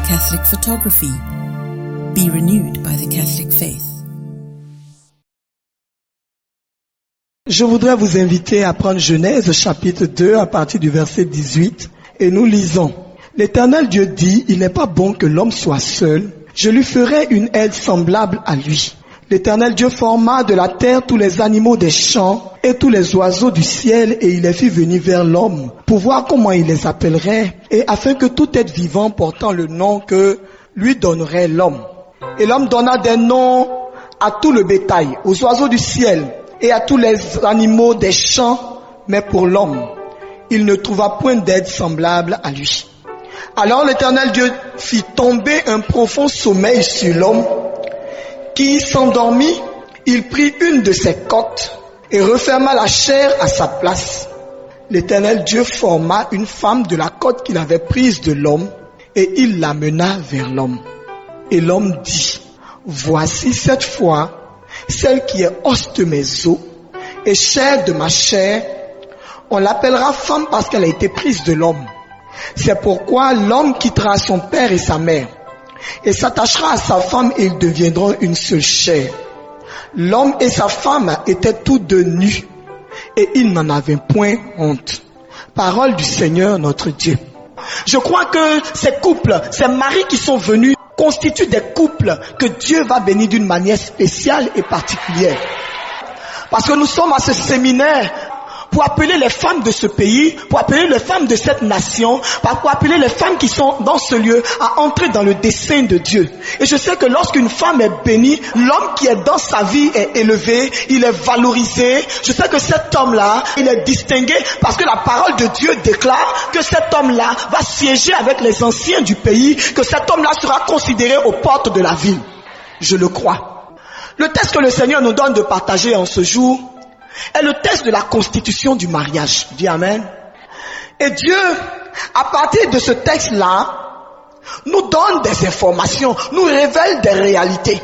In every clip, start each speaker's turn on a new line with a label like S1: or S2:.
S1: Catholic photography. Be renewed by the Catholic faith.
S2: Je voudrais vous inviter à prendre Genèse chapitre 2 à partir du verset 18 et nous lisons. L'Éternel Dieu dit, il n'est pas bon que l'homme soit seul, je lui ferai une aide semblable à lui. L'Éternel Dieu forma de la terre tous les animaux des champs et tous les oiseaux du ciel et il les fit venir vers l'homme pour voir comment il les appellerait et afin que tout être vivant portant le nom que lui donnerait l'homme. Et l'homme donna des noms à tout le bétail, aux oiseaux du ciel et à tous les animaux des champs, mais pour l'homme, il ne trouva point d'aide semblable à lui. Alors l'Éternel Dieu fit tomber un profond sommeil sur l'homme, qui s'endormit, il prit une de ses côtes et referma la chair à sa place. L'Éternel Dieu forma une femme de la côte qu'il avait prise de l'homme et il l'amena vers l'homme. Et l'homme dit, voici cette fois celle qui est os de mes os et chair de ma chair. On l'appellera femme parce qu'elle a été prise de l'homme. C'est pourquoi l'homme quittera son père et sa mère et s'attachera à sa femme et ils deviendront une seule chair. L'homme et sa femme étaient tous deux nus et ils n'en avaient point honte. Parole du Seigneur notre Dieu. Je crois que ces couples, ces maris qui sont venus constituent des couples que Dieu va bénir d'une manière spéciale et particulière. Parce que nous sommes à ce séminaire pour appeler les femmes de ce pays, pour appeler les femmes de cette nation, pour appeler les femmes qui sont dans ce lieu à entrer dans le dessein de Dieu. Et je sais que lorsqu'une femme est bénie, l'homme qui est dans sa vie est élevé, il est valorisé. Je sais que cet homme-là, il est distingué parce que la parole de Dieu déclare que cet homme-là va siéger avec les anciens du pays, que cet homme-là sera considéré aux portes de la ville. Je le crois. Le texte que le Seigneur nous donne de partager en ce jour est le texte de la constitution du mariage. Dis amen. Et Dieu, à partir de ce texte-là, nous donne des informations, nous révèle des réalités.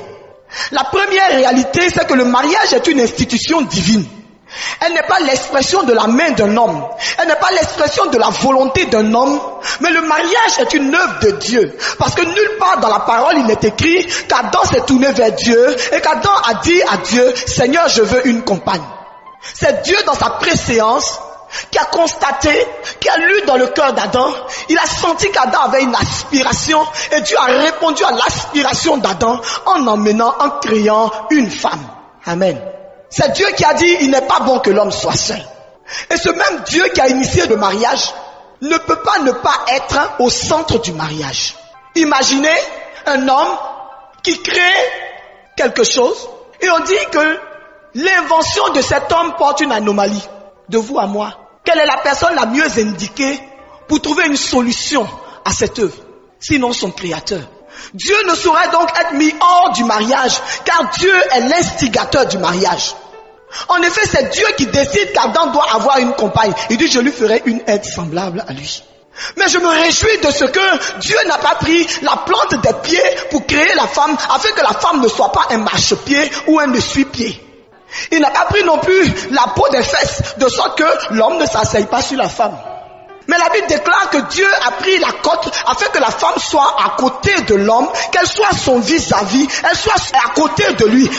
S2: La première réalité, c'est que le mariage est une institution divine. Elle n'est pas l'expression de la main d'un homme. Elle n'est pas l'expression de la volonté d'un homme. Mais le mariage est une œuvre de Dieu. Parce que nulle part dans la parole il est écrit qu'Adam s'est tourné vers Dieu et qu'Adam a dit à Dieu, Seigneur, je veux une compagne. C'est Dieu dans sa préséance qui a constaté, qui a lu dans le cœur d'Adam. Il a senti qu'Adam avait une aspiration et Dieu a répondu à l'aspiration d'Adam en emmenant, en créant une femme. Amen. C'est Dieu qui a dit, il n'est pas bon que l'homme soit seul. Et ce même Dieu qui a initié le mariage ne peut pas ne pas être au centre du mariage. Imaginez un homme qui crée quelque chose et on dit que l'invention de cet homme porte une anomalie. De vous à moi, quelle est la personne la mieux indiquée pour trouver une solution à cette œuvre, sinon son créateur? Dieu ne saurait donc être mis hors du mariage, car Dieu est l'instigateur du mariage. En effet, c'est Dieu qui décide qu'Adam doit avoir une compagne. Il dit, je lui ferai une aide semblable à lui. Mais je me réjouis de ce que Dieu n'a pas pris la plante des pieds pour créer la femme, afin que la femme ne soit pas un marchepied ou un essuie-pied. Il n'a pas pris non plus la peau des fesses, de sorte que l'homme ne s'asseye pas sur la femme. Mais la Bible déclare que Dieu a pris la côte afin que la femme soit à côté de l'homme, qu'elle soit son vis-à-vis, elle soit à côté de lui.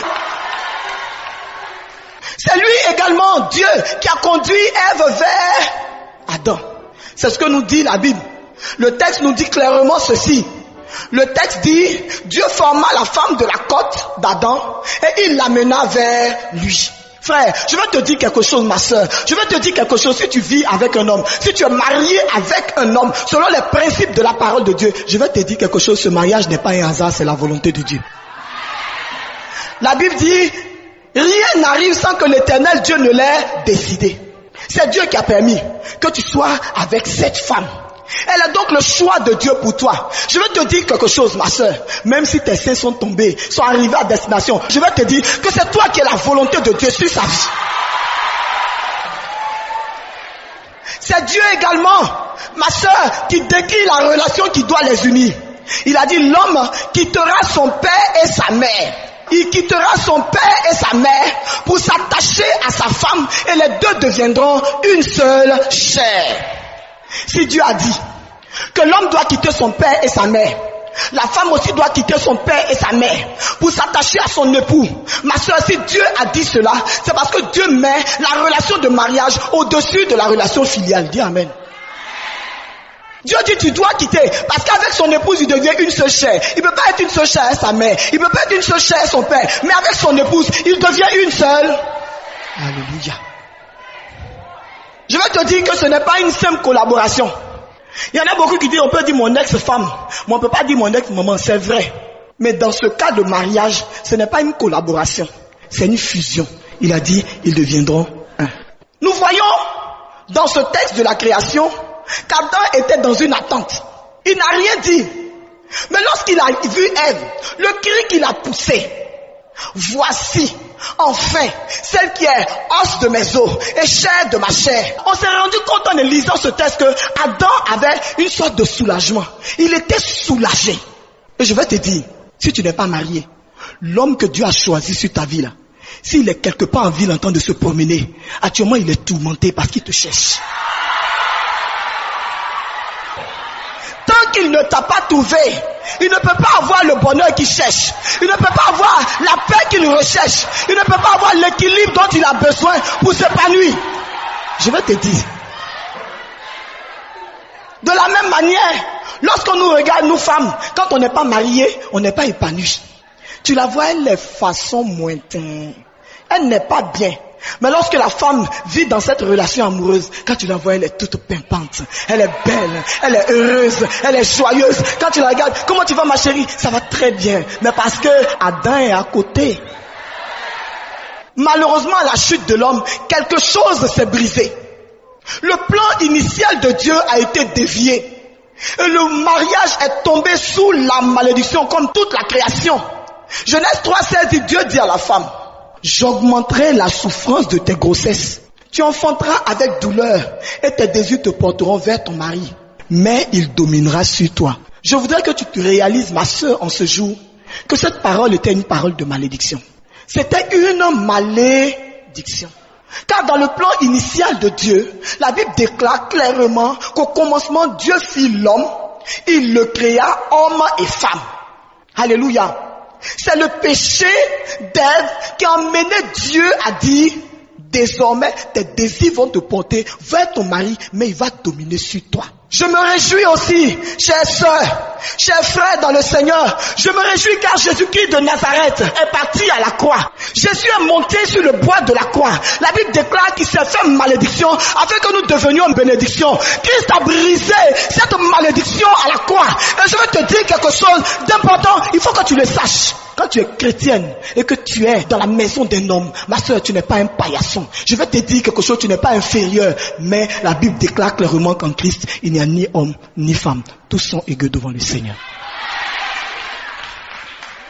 S2: C'est lui également, Dieu, qui a conduit Ève vers Adam. C'est ce que nous dit la Bible. Le texte nous dit clairement ceci. Le texte dit, Dieu forma la femme de la côte d'Adam et il l'amena vers lui. Frère, je vais te dire quelque chose, ma soeur. Je vais te dire quelque chose. Si tu vis avec un homme, si tu es marié avec un homme, selon les principes de la parole de Dieu, je vais te dire quelque chose. Ce mariage n'est pas un hasard, c'est la volonté de Dieu. La Bible dit, rien n'arrive sans que l'Éternel Dieu ne l'ait décidé. C'est Dieu qui a permis que tu sois avec cette femme. Elle est donc le choix de Dieu pour toi. Je vais te dire quelque chose, ma soeur. Même si tes seins sont tombés, sont arrivés à destination, je vais te dire que c'est toi qui es la volonté de Dieu sur sa vie. C'est Dieu également, ma soeur, qui décrit la relation qui doit les unir. Il a dit, l'homme quittera son père et sa mère. Il quittera son père et sa mère pour s'attacher à sa femme et les deux deviendront une seule chair. Si Dieu a dit que l'homme doit quitter son père et sa mère la femme aussi doit quitter son père et sa mère pour s'attacher à son époux. Ma soeur, si Dieu a dit cela, c'est parce que Dieu met la relation de mariage au-dessus de la relation filiale. Dis amen. Dieu dit tu dois quitter parce qu'avec son épouse il devient une seule chair. Il ne peut pas être une seule chair à sa mère, il ne peut pas être une seule chair à son père, mais avec son épouse il devient une seule. Alléluia. Je vais te dire que ce n'est pas une simple collaboration. Il y en a beaucoup qui disent on peut dire mon ex-femme, mais on ne peut pas dire mon ex-maman, c'est vrai. Mais dans ce cas de mariage, ce n'est pas une collaboration, c'est une fusion. Il a dit ils deviendront un. Nous voyons dans ce texte de la création qu'Adam était dans une attente. Il n'a rien dit. Mais lorsqu'il a vu Ève, le cri qu'il a poussé, voici enfin celle qui est os de mes os et chair de ma chair. On s'est rendu compte en lisant ce texte que Adam avait une sorte de soulagement. Il était soulagé. Et je vais te dire, si tu n'es pas marié, l'homme que Dieu a choisi sur ta vie là, s'il est quelque part en ville en train de se promener, actuellement il est tourmenté parce qu'il te cherche. Tant qu'il ne t'a pas trouvé, il ne peut pas avoir le bonheur qu'il cherche. Il ne peut pas avoir la paix qu'il recherche. Il ne peut pas avoir l'équilibre dont il a besoin pour s'épanouir. Je vais te dire. De la même manière, lorsqu'on nous regarde, nous femmes, quand on n'est pas marié, on n'est pas épanoui. Tu la vois, elle est façon mointaine. Elle n'est pas bien. Mais lorsque la femme vit dans cette relation amoureuse, quand tu la vois, elle est toute pimpante, elle est belle, elle est heureuse, elle est joyeuse. Quand tu la regardes, comment tu vas ma chérie? Ça va très bien. Mais parce que Adam est à côté. Malheureusement, à la chute de l'homme, quelque chose s'est brisé. Le plan initial de Dieu a été dévié. Et le mariage est tombé sous la malédiction comme toute la création. Genèse 3,16 dit, Dieu dit à la femme, j'augmenterai la souffrance de tes grossesses. Tu enfanteras avec douleur et tes désirs te porteront vers ton mari. Mais il dominera sur toi. Je voudrais que tu te réalises, ma sœur, en ce jour, que cette parole était une parole de malédiction. C'était une malédiction. Car dans le plan initial de Dieu, la Bible déclare clairement qu'au commencement, Dieu fit l'homme, il le créa homme et femme. Alléluia. C'est le péché d'Ève qui a emmené Dieu à dire, désormais tes désirs vont te porter vers ton mari, mais il va dominer sur toi. Je me réjouis aussi, chères sœurs, chers frères dans le Seigneur. Je me réjouis car Jésus-Christ de Nazareth est parti à la croix. Jésus est monté sur le bois de la croix. La Bible déclare qu'il s'est fait malédiction afin que nous devenions une bénédiction. Christ a brisé cette malédiction à la croix. Et je vais te dire quelque chose d'important. Il faut que tu le saches. Quand tu es chrétienne et que tu es dans la maison d'un homme, ma soeur, tu n'es pas un paillasson. Je vais te dire quelque chose, tu n'es pas inférieur. Mais la Bible déclare clairement qu'en Christ, il n'y a ni homme ni femme. Tous sont égaux devant le Seigneur.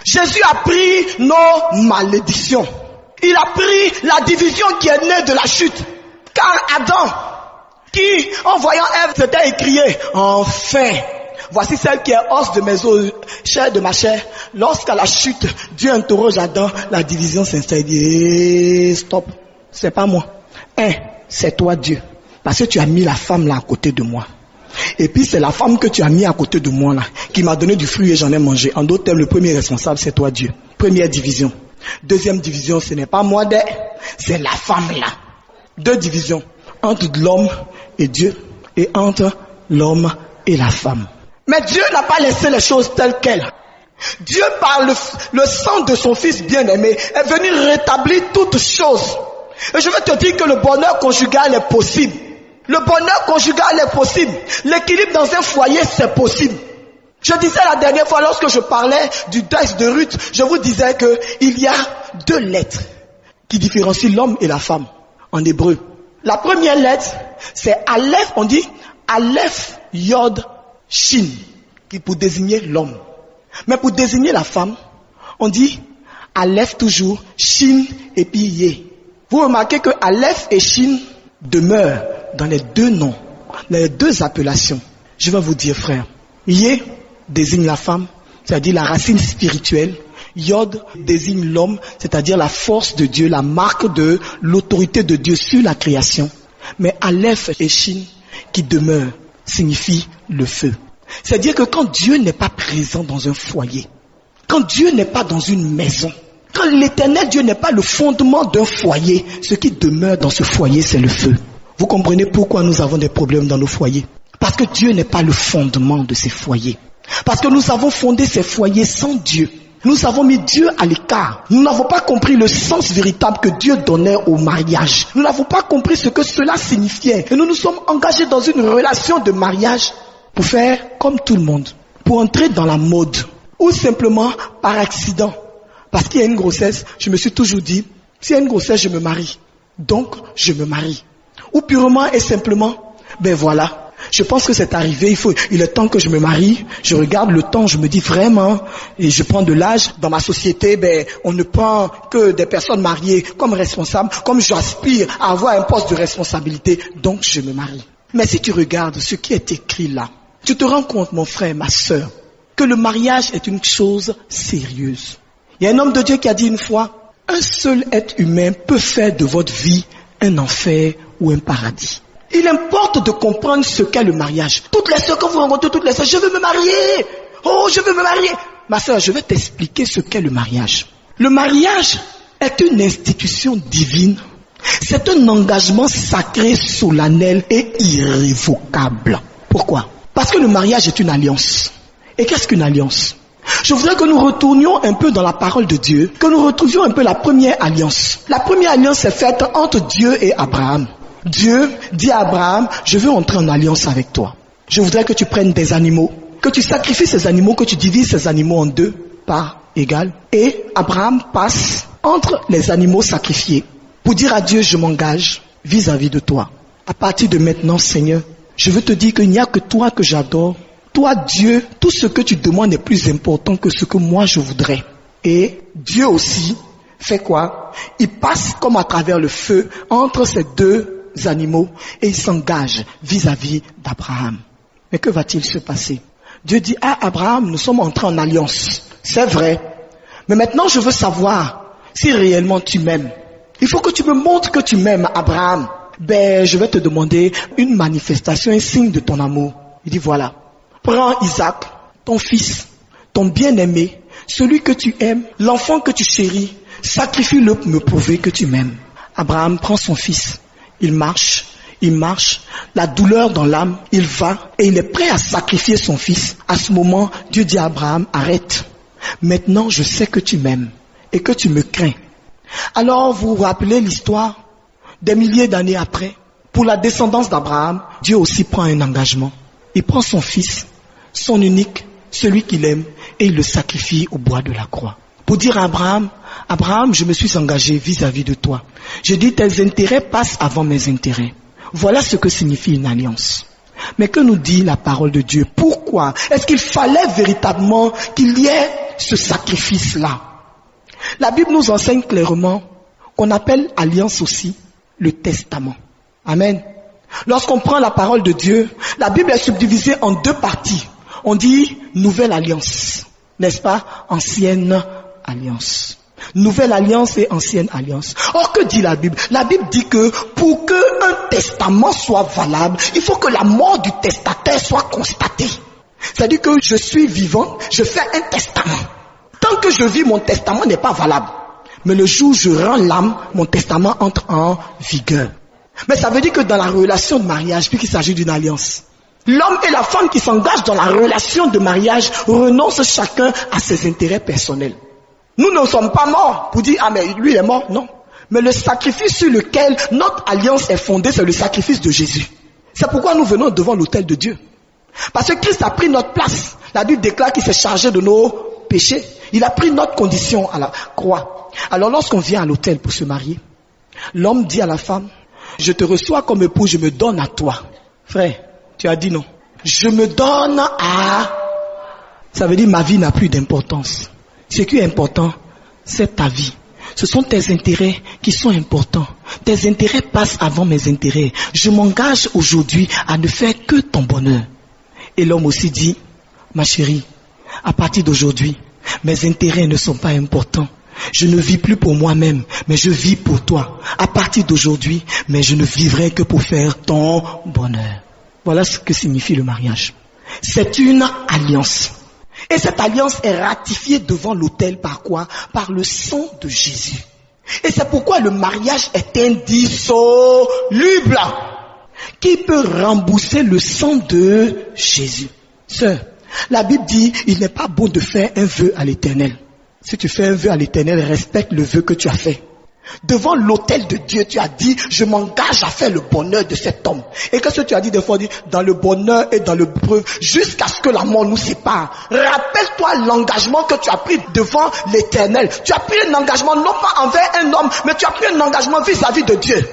S2: Jésus a pris nos malédictions. Il a pris la division qui est née de la chute. Car Adam, qui en voyant Ève s'était écrié, enfin, voici celle qui est os de mes os, chair de ma chair. Lorsqu'à la chute, Dieu interroge Adam, la division s'installe. Il dit, stop, c'est pas moi. C'est toi Dieu. Parce que tu as mis la femme là à côté de moi. Et puis c'est la femme que tu as mis à côté de moi là, qui m'a donné du fruit et j'en ai mangé. En d'autres termes, le premier responsable, c'est toi Dieu. Première division. Deuxième division, ce n'est pas moi, c'est la femme là. Deux divisions. Entre l'homme et Dieu. Et entre l'homme et la femme. Mais Dieu n'a pas laissé les choses telles quelles. Dieu, par le sang de son Fils bien-aimé, est venu rétablir toutes choses. Et je veux te dire que le bonheur conjugal est possible. Le bonheur conjugal est possible. L'équilibre dans un foyer, c'est possible. Je disais la dernière fois, lorsque je parlais du texte de Ruth, je vous disais qu'il y a deux lettres qui différencient l'homme et la femme en hébreu. La première lettre, c'est Aleph, on dit Aleph, Yod, Shin, qui pour désigner l'homme. Mais pour désigner la femme, on dit Aleph toujours, Shin et puis Yé. Vous remarquez que Aleph et Shin demeurent dans les deux noms, dans les deux appellations. Je vais vous dire, frère, Yé désigne la femme, c'est-à-dire la racine spirituelle. Yod désigne l'homme, c'est-à-dire la force de Dieu, la marque de l'autorité de Dieu sur la création. Mais Aleph et Shin, qui demeurent, signifie le feu. C'est-à-dire que quand Dieu n'est pas présent dans un foyer, quand Dieu n'est pas dans une maison, quand l'Éternel Dieu n'est pas le fondement d'un foyer, ce qui demeure dans ce foyer, c'est le feu. Vous comprenez pourquoi nous avons des problèmes dans nos foyers? Parce que Dieu n'est pas le fondement de ces foyers. Parce que nous avons fondé ces foyers sans Dieu. Nous avons mis Dieu à l'écart. Nous n'avons pas compris le sens véritable que Dieu donnait au mariage. Nous n'avons pas compris ce que cela signifiait. Et nous nous sommes engagés dans une relation de mariage pour faire comme tout le monde, pour entrer dans la mode, ou simplement par accident. Parce qu'il y a une grossesse, je me suis toujours dit, s'il y a une grossesse, je me marie. Donc, je me marie. Ou purement et simplement, ben voilà. Je pense que c'est arrivé, il est temps que je me marie. Je regarde le temps, je me dis vraiment, et je prends de l'âge. Dans ma société, on ne prend que des personnes mariées comme responsables, comme j'aspire à avoir un poste de responsabilité, donc je me marie. Mais si tu regardes ce qui est écrit là, tu te rends compte, mon frère, ma sœur, que le mariage est une chose sérieuse. Il y a un homme de Dieu qui a dit une fois, un seul être humain peut faire de votre vie un enfer ou un paradis. Il importe de comprendre ce qu'est le mariage. Toutes les sœurs que vous rencontrez, toutes les sœurs, je veux me marier. Oh, je veux me marier. Ma sœur, je vais t'expliquer ce qu'est le mariage. Le mariage est une institution divine. C'est un engagement sacré, solennel et irrévocable. Pourquoi? Parce que le mariage est une alliance. Et qu'est-ce qu'une alliance? Je voudrais que nous retournions un peu dans la parole de Dieu, que nous retrouvions un peu la première alliance. La première alliance est faite entre Dieu et Abraham. Dieu dit à Abraham, je veux entrer en alliance avec toi. Je voudrais que tu prennes des animaux, que tu sacrifies ces animaux, que tu divises ces animaux en deux parts égales. Et Abraham passe entre les animaux sacrifiés pour dire à Dieu, je m'engage vis-à-vis de toi. À partir de maintenant, Seigneur, je veux te dire qu'il n'y a que toi que j'adore. Toi, Dieu, tout ce que tu demandes est plus important que ce que moi je voudrais. Et Dieu aussi fait quoi? Il passe comme à travers le feu entre ces deux animaux et il s'engage vis-à-vis d'Abraham. Mais que va-t-il se passer? Dieu dit, ah Abraham, nous sommes entrés en alliance. C'est vrai. Mais maintenant je veux savoir si réellement tu m'aimes. Il faut que tu me montres que tu m'aimes, Abraham. Je vais te demander une manifestation, un signe de ton amour. Il dit, voilà. Prends Isaac, ton fils, ton bien-aimé, celui que tu aimes, l'enfant que tu chéris, sacrifie-le pour me prouver que tu m'aimes. Abraham prend son fils. Il marche, la douleur dans l'âme, il va et il est prêt à sacrifier son fils. À ce moment, Dieu dit à Abraham, arrête. Maintenant, je sais que tu m'aimes et que tu me crains. Alors, vous vous rappelez l'histoire des milliers d'années après. Pour la descendance d'Abraham, Dieu aussi prend un engagement. Il prend son fils, son unique, celui qu'il aime, et il le sacrifie au bois de la croix. Pour dire à Abraham, Abraham, je me suis engagé vis-à-vis de toi. Je dis, tes intérêts passent avant mes intérêts. Voilà ce que signifie une alliance. Mais que nous dit la parole de Dieu? Pourquoi est-ce qu'il fallait véritablement qu'il y ait ce sacrifice-là? La Bible nous enseigne clairement qu'on appelle alliance aussi le testament. Amen. Lorsqu'on prend la parole de Dieu, la Bible est subdivisée en deux parties. On dit nouvelle alliance, n'est-ce pas? Ancienne alliance. Nouvelle alliance et ancienne alliance. Or, que dit la Bible? La Bible dit que pour qu'un testament soit valable, il faut que la mort du testataire soit constatée. C'est-à-dire que je suis vivant, je fais un testament. Tant que je vis, mon testament n'est pas valable. Mais le jour où je rends l'âme, mon testament entre en vigueur. Mais ça veut dire que dans la relation de mariage, puisqu'il s'agit d'une alliance, l'homme et la femme qui s'engagent dans la relation de mariage renoncent chacun à ses intérêts personnels. Nous ne sommes pas morts pour dire, ah mais lui il est mort, non. Mais le sacrifice sur lequel notre alliance est fondée, c'est le sacrifice de Jésus. C'est pourquoi nous venons devant l'autel de Dieu. Parce que Christ a pris notre place. La Bible déclare qu'il s'est chargé de nos péchés. Il a pris notre condition à la croix. Alors lorsqu'on vient à l'autel pour se marier, l'homme dit à la femme, je te reçois comme époux, je me donne à toi. Frère, tu as dit non. Je me donne à... Ça veut dire ma vie n'a plus d'importance. Ce qui est important, c'est ta vie. Ce sont tes intérêts qui sont importants. Tes intérêts passent avant mes intérêts. Je m'engage aujourd'hui à ne faire que ton bonheur. Et l'homme aussi dit, ma chérie, à partir d'aujourd'hui, mes intérêts ne sont pas importants. Je ne vis plus pour moi-même, mais je vis pour toi. À partir d'aujourd'hui, mais je ne vivrai que pour faire ton bonheur. Voilà ce que signifie le mariage. C'est une alliance. Et cette alliance est ratifiée devant l'autel par quoi? Par le sang de Jésus. Et c'est pourquoi le mariage est indissoluble. Qui peut rembourser le sang de Jésus? Sœur, la Bible dit, il n'est pas bon de faire un vœu à l'Éternel. Si tu fais un vœu à l'Éternel, respecte le vœu que tu as fait. Devant l'autel de Dieu, tu as dit, je m'engage à faire le bonheur de cet homme. Et qu'est-ce que tu as dit des fois? Dit, dans le bonheur et dans le preuve, jusqu'à ce que la mort nous sépare. Rappelle-toi l'engagement que tu as pris devant l'Éternel. Tu as pris un engagement non pas envers un homme, mais tu as pris un engagement vis-à-vis de Dieu.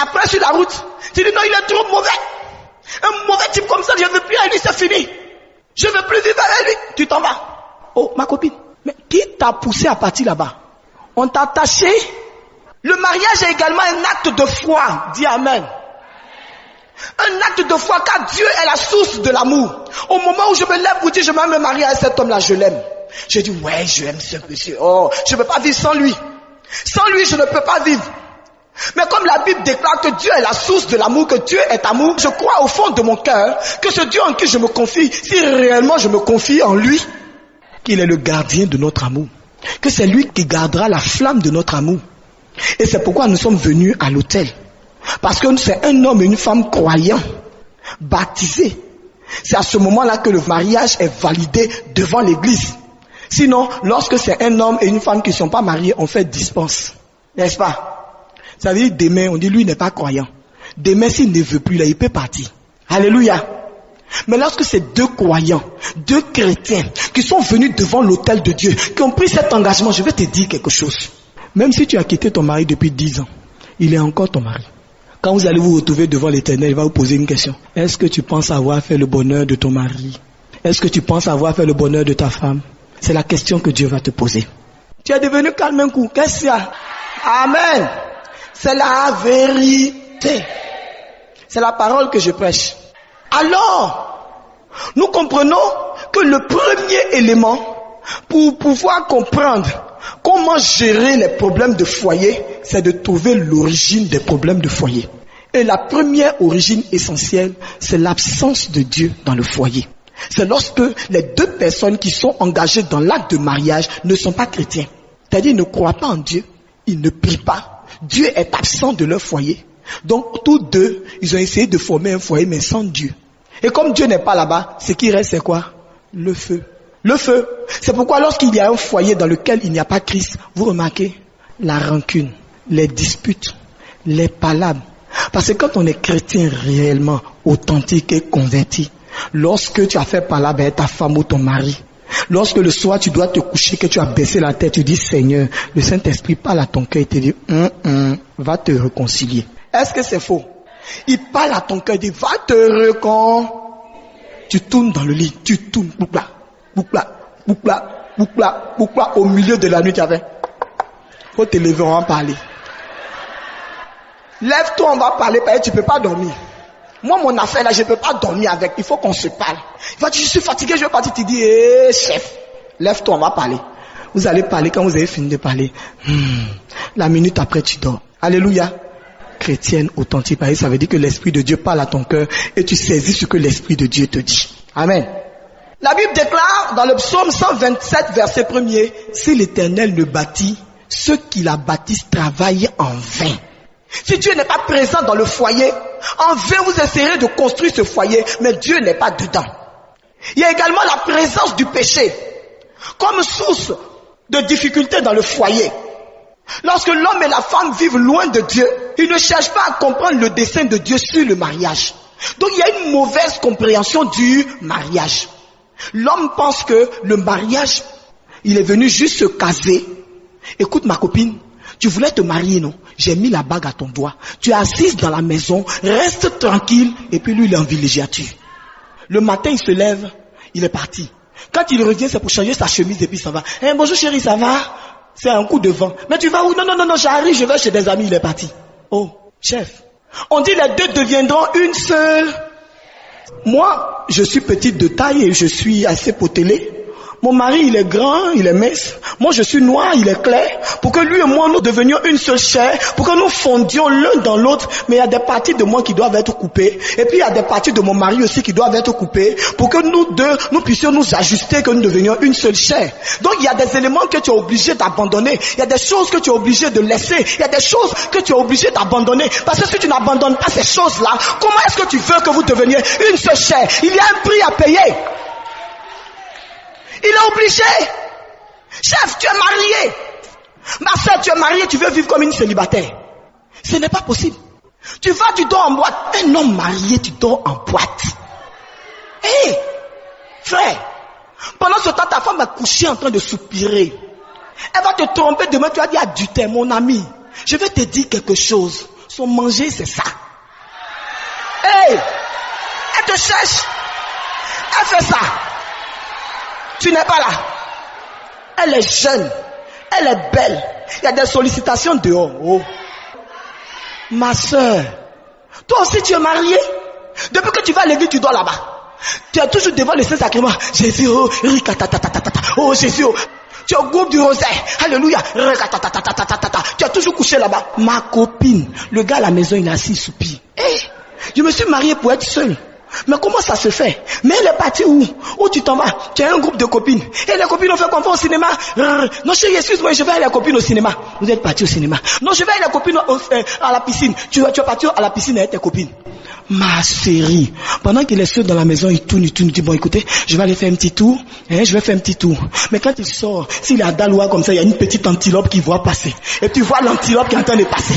S2: Après, sur la route, tu dis, non, il est trop mauvais. Un mauvais type comme ça, je ne veux plus avec lui, c'est fini. Je ne veux plus vivre avec lui. Tu t'en vas. Oh, ma copine, mais qui t'a poussé à partir là-bas? On t'a attaché. Le mariage est également un acte de foi. Dis amen. Un acte de foi, car Dieu est la source de l'amour. Au moment où je me lève pour dire je vais me marier à cet homme-là, je l'aime. Je dis ouais, je aime ce monsieur. Oh, je ne peux pas vivre sans lui. Sans lui, je ne peux pas vivre. Mais comme la Bible déclare que Dieu est la source de l'amour, que Dieu est amour, je crois au fond de mon cœur que ce Dieu en qui je me confie, si réellement je me confie en lui, qu'il est le gardien de notre amour. Que c'est lui qui gardera la flamme de notre amour. Et c'est pourquoi nous sommes venus à l'autel. Parce que c'est un homme et une femme croyants, baptisés. C'est à ce moment-là que le mariage est validé devant l'église. Sinon, lorsque c'est un homme et une femme qui ne sont pas mariés, on fait dispense. N'est-ce pas? Ça veut dire demain, on dit lui n'est pas croyant. Demain, s'il ne veut plus, là, il peut partir. Alléluia. Mais lorsque c'est deux croyants, deux chrétiens qui sont venus devant l'autel de Dieu, qui ont pris cet engagement, je vais te dire quelque chose. Même si tu as quitté ton mari depuis 10 ans, il est encore ton mari. Quand vous allez vous retrouver devant l'Éternel, il va vous poser une question. Est-ce que tu penses avoir fait le bonheur de ton mari? Est-ce que tu penses avoir fait le bonheur de ta femme? C'est la question que Dieu va te poser. Tu es devenu calme un coup. Qu'est-ce qu'il y a? Amen. C'est la vérité. C'est la parole que je prêche. Alors, nous comprenons que le premier élément pour pouvoir comprendre comment gérer les problèmes de foyer, c'est de trouver l'origine des problèmes de foyer. Et la première origine essentielle, c'est l'absence de Dieu dans le foyer. C'est lorsque les deux personnes qui sont engagées dans l'acte de mariage ne sont pas chrétiens. C'est-à-dire, ils ne croient pas en Dieu, ils ne prient pas. Dieu est absent de leur foyer. Donc, tous deux, ils ont essayé de former un foyer, mais sans Dieu. Et comme Dieu n'est pas là-bas, ce qui reste, c'est quoi? Le feu. Le feu. C'est pourquoi lorsqu'il y a un foyer dans lequel il n'y a pas Christ, vous remarquez la rancune, les disputes, les palabres. Parce que quand on est chrétien réellement, authentique et converti, lorsque tu as fait palabre avec ta femme ou ton mari, lorsque le soir tu dois te coucher, que tu as baissé la tête, tu dis Seigneur, le Saint-Esprit parle à ton cœur et te dit va te réconcilier. Est-ce que c'est faux? Il parle à ton cœur, il dit va te réconcilier. Tu tournes dans le lit, tu tournes, boucla, au milieu de la nuit, tu avais. Faut te lever, on va parler. Lève-toi, on va parler, parce que tu peux pas dormir. Moi, mon affaire là, je peux pas dormir avec, il faut qu'on se parle. Il va dire, je suis fatigué, je vais partir, tu dis, chef, lève-toi, on va parler. Vous allez parler quand vous avez fini de parler. La minute après, tu dors. Alléluia. Chrétienne authentique, ça veut dire que l'Esprit de Dieu parle à ton cœur et tu saisis ce que l'Esprit de Dieu te dit. Amen. La Bible déclare dans le psaume 127, verset 1er, si l'Éternel le bâtit, ceux qui la bâtissent travaillent en vain. Si Dieu n'est pas présent dans le foyer, en vain vous essayerez de construire ce foyer, mais Dieu n'est pas dedans. Il y a également la présence du péché comme source de difficulté dans le foyer. Lorsque l'homme et la femme vivent loin de Dieu, ils ne cherchent pas à comprendre le dessein de Dieu sur le mariage. Donc il y a une mauvaise compréhension du mariage. L'homme pense que le mariage, il est venu juste se caser. Écoute ma copine, tu voulais te marier, non? J'ai mis la bague à ton doigt. Tu es assise dans la maison, reste tranquille, et puis lui il est en villégiature. Le matin il se lève, il est parti. Quand il revient, c'est pour changer sa chemise et puis ça va. Bonjour chérie, ça va? C'est un coup de vent. Mais tu vas où? Non, j'arrive, je vais chez des amis, il est parti. Oh, chef. On dit les deux deviendront une seule. Moi, je suis petite de taille et je suis assez potelé. Mon mari, il est grand, il est mince. Moi, je suis noir, il est clair. Pour que lui et moi, nous devenions une seule chair. Pour que nous fondions l'un dans l'autre. Mais il y a des parties de moi qui doivent être coupées. Et puis, il y a des parties de mon mari aussi qui doivent être coupées. Pour que nous deux, nous puissions nous ajuster, que nous devenions une seule chair. Donc, il y a des éléments que tu es obligé d'abandonner. Il y a des choses que tu es obligé de laisser. Il y a des choses que tu es obligé d'abandonner. Parce que si tu n'abandonnes pas ces choses-là, comment est-ce que tu veux que vous deveniez une seule chair? Il y a un prix à payer. Il est obligé. Chef, tu es marié. Ma soeur, tu es mariée, tu veux vivre comme une célibataire. Ce n'est pas possible. Tu vas, tu dors en boîte. Un homme marié, tu dors en boîte. Hé, frère, pendant ce temps, ta femme va coucher en train de soupirer. Elle va te tromper demain, tu vas dire adultère, mon ami. Je vais te dire quelque chose. Son manger, c'est ça. Hé, elle te cherche. Elle fait ça. Tu n'es pas là. Elle est jeune. Elle est belle. Il y a des sollicitations dehors. Oh. Ma soeur, toi aussi tu es mariée. Depuis que tu vas à l'église, tu dors là-bas. Tu es toujours devant le Saint-Sacrement. Jésus, oh, oh Jésus, oh. Tu es au groupe du rosaire. Alléluia. Tu es toujours couché là-bas. Ma copine, le gars à la maison, il est assis, il soupire. Hey, je me suis mariée pour être seule. Mais comment ça se fait? Mais elle est partie où? Où tu t'en vas? Tu as un groupe de copines. Et les copines ont fait quoi? Au cinéma? Non chérie, excuse-moi, je vais aller à la copine au cinéma. Vous êtes partis au cinéma. Non, je vais aller à la copine à la piscine. Tu es parti à la piscine avec tes copines. Ma chérie, pendant qu'il est seul dans la maison, il tourne, il dit bon écoutez, je vais aller faire un petit tour. Je vais faire un petit tour. Mais quand il sort, s'il est à Daloa comme ça, il y a une petite antilope qui voit passer. Et tu vois l'antilope qui est en train de passer.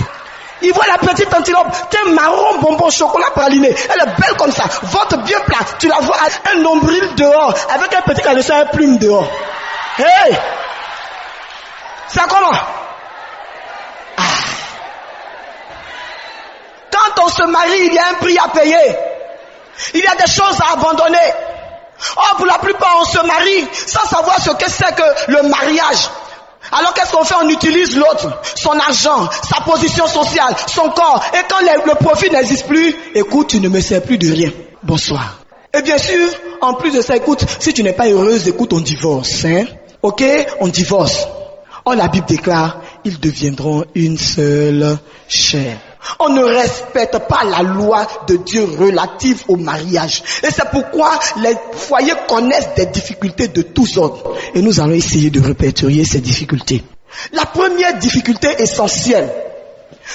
S2: Il voit la petite antilope, t'es marron, bonbon, chocolat praliné. Elle est belle comme ça, ventre bien plat. Tu la vois avec un nombril dehors, avec un petit caleçon, un plume dehors. Hey! C'est comment? Ah. Quand on se marie, il y a un prix à payer. Il y a des choses à abandonner. Or, pour la plupart, on se marie sans savoir ce que c'est que le mariage. Alors qu'est-ce qu'on fait? On utilise l'autre, son argent, sa position sociale, son corps. Et quand le profit n'existe plus, écoute, tu ne me sers plus de rien. Bonsoir. Et bien sûr, en plus de ça, écoute, si tu n'es pas heureuse, écoute, on divorce. Ok? On divorce. Or, la Bible déclare, ils deviendront une seule chair. On ne respecte pas la loi de Dieu relative au mariage. Et c'est pourquoi les foyers connaissent des difficultés de tous ordres. Et nous allons essayer de répertorier ces difficultés. La première difficulté essentielle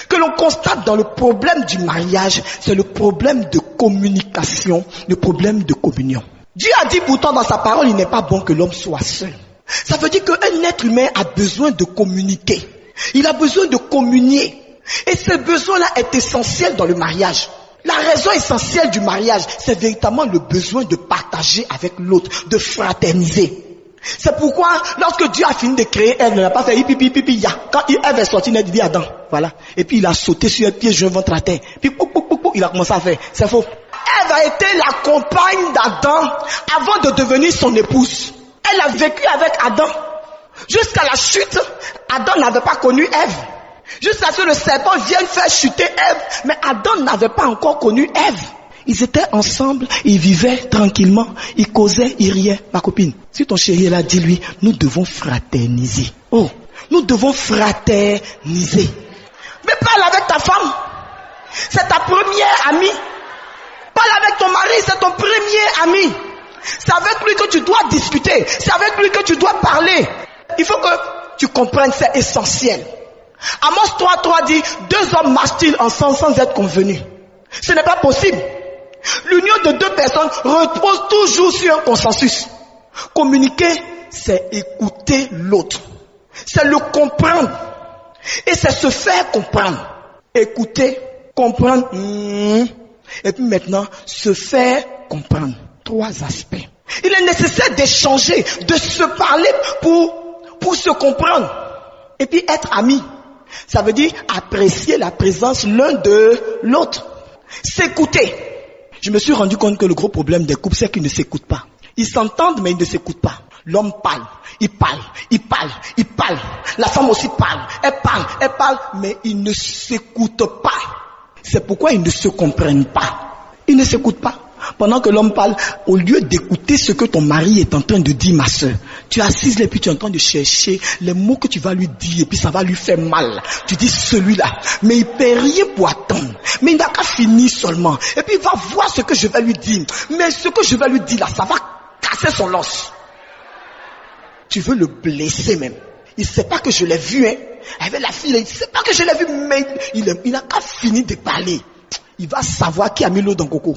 S2: que l'on constate dans le problème du mariage, c'est le problème de communication, le problème de communion. Dieu a dit pourtant dans sa parole, il n'est pas bon que l'homme soit seul. Ça veut dire qu'un être humain a besoin de communiquer. Il a besoin de communier. Et ce besoin-là est essentiel dans le mariage. La raison essentielle du mariage, c'est véritablement le besoin de partager avec l'autre, de fraterniser. C'est pourquoi, lorsque Dieu a fini de créer Ève, il n'a pas fait hipi, ya. Quand Ève est sortie, il a dit Adam, voilà. Et puis il a sauté sur un pied, je ventre à terre. Puis il a commencé à faire. C'est faux. Ève a été la compagne d'Adam avant de devenir son épouse. Elle a vécu avec Adam. Jusqu'à la chute, Adam n'avait pas connu Ève. Jusqu'à ce que le serpent vienne faire chuter Ève. Mais Adam n'avait pas encore connu Ève. Ils étaient ensemble, ils vivaient tranquillement, ils causaient, ils riaient. Ma copine, si ton chéri est là, dis-lui, nous devons fraterniser. Oh, nous devons fraterniser. Mais parle avec ta femme. C'est ta première amie. Parle avec ton mari, c'est ton premier ami. C'est avec lui que tu dois discuter. C'est avec lui que tu dois parler. Il faut que tu comprennes, c'est essentiel. Amos 3:3 dit, 2 hommes marchent-ils ensemble sans être convenus? Ce n'est pas possible. L'union de 2 personnes repose toujours sur un consensus. Communiquer, c'est écouter l'autre. C'est le comprendre. Et c'est se faire comprendre. Écouter, comprendre. Et puis maintenant, se faire comprendre. 3 aspects. Il est nécessaire d'échanger, de se parler pour se comprendre. Et puis être amis. Ça veut dire apprécier la présence l'un de l'autre. S'écouter. Je me suis rendu compte que le gros problème des couples, c'est qu'ils ne s'écoutent pas. Ils s'entendent, mais ils ne s'écoutent pas. L'homme parle, il parle, il parle, il parle. La femme aussi parle, elle parle, mais ils ne s'écoutent pas. C'est pourquoi ils ne se comprennent pas. Ils ne s'écoutent pas. Pendant que l'homme parle, au lieu d'écouter ce que ton mari est en train de dire, ma soeur, tu es assise là et puis tu es en train de chercher les mots que tu vas lui dire et puis ça va lui faire mal. Tu dis celui-là, mais il ne paie rien pour attendre. Mais il n'a qu'à finir seulement. Et puis il va voir ce que je vais lui dire. Mais ce que je vais lui dire là, ça va casser son os. Tu veux le blesser même. Il ne sait pas que je l'ai vu, hein. Avec la fille, il ne sait pas que je l'ai vu, mais il n'a qu'à finir de parler. Il va savoir qui a mis l'eau dans le coco.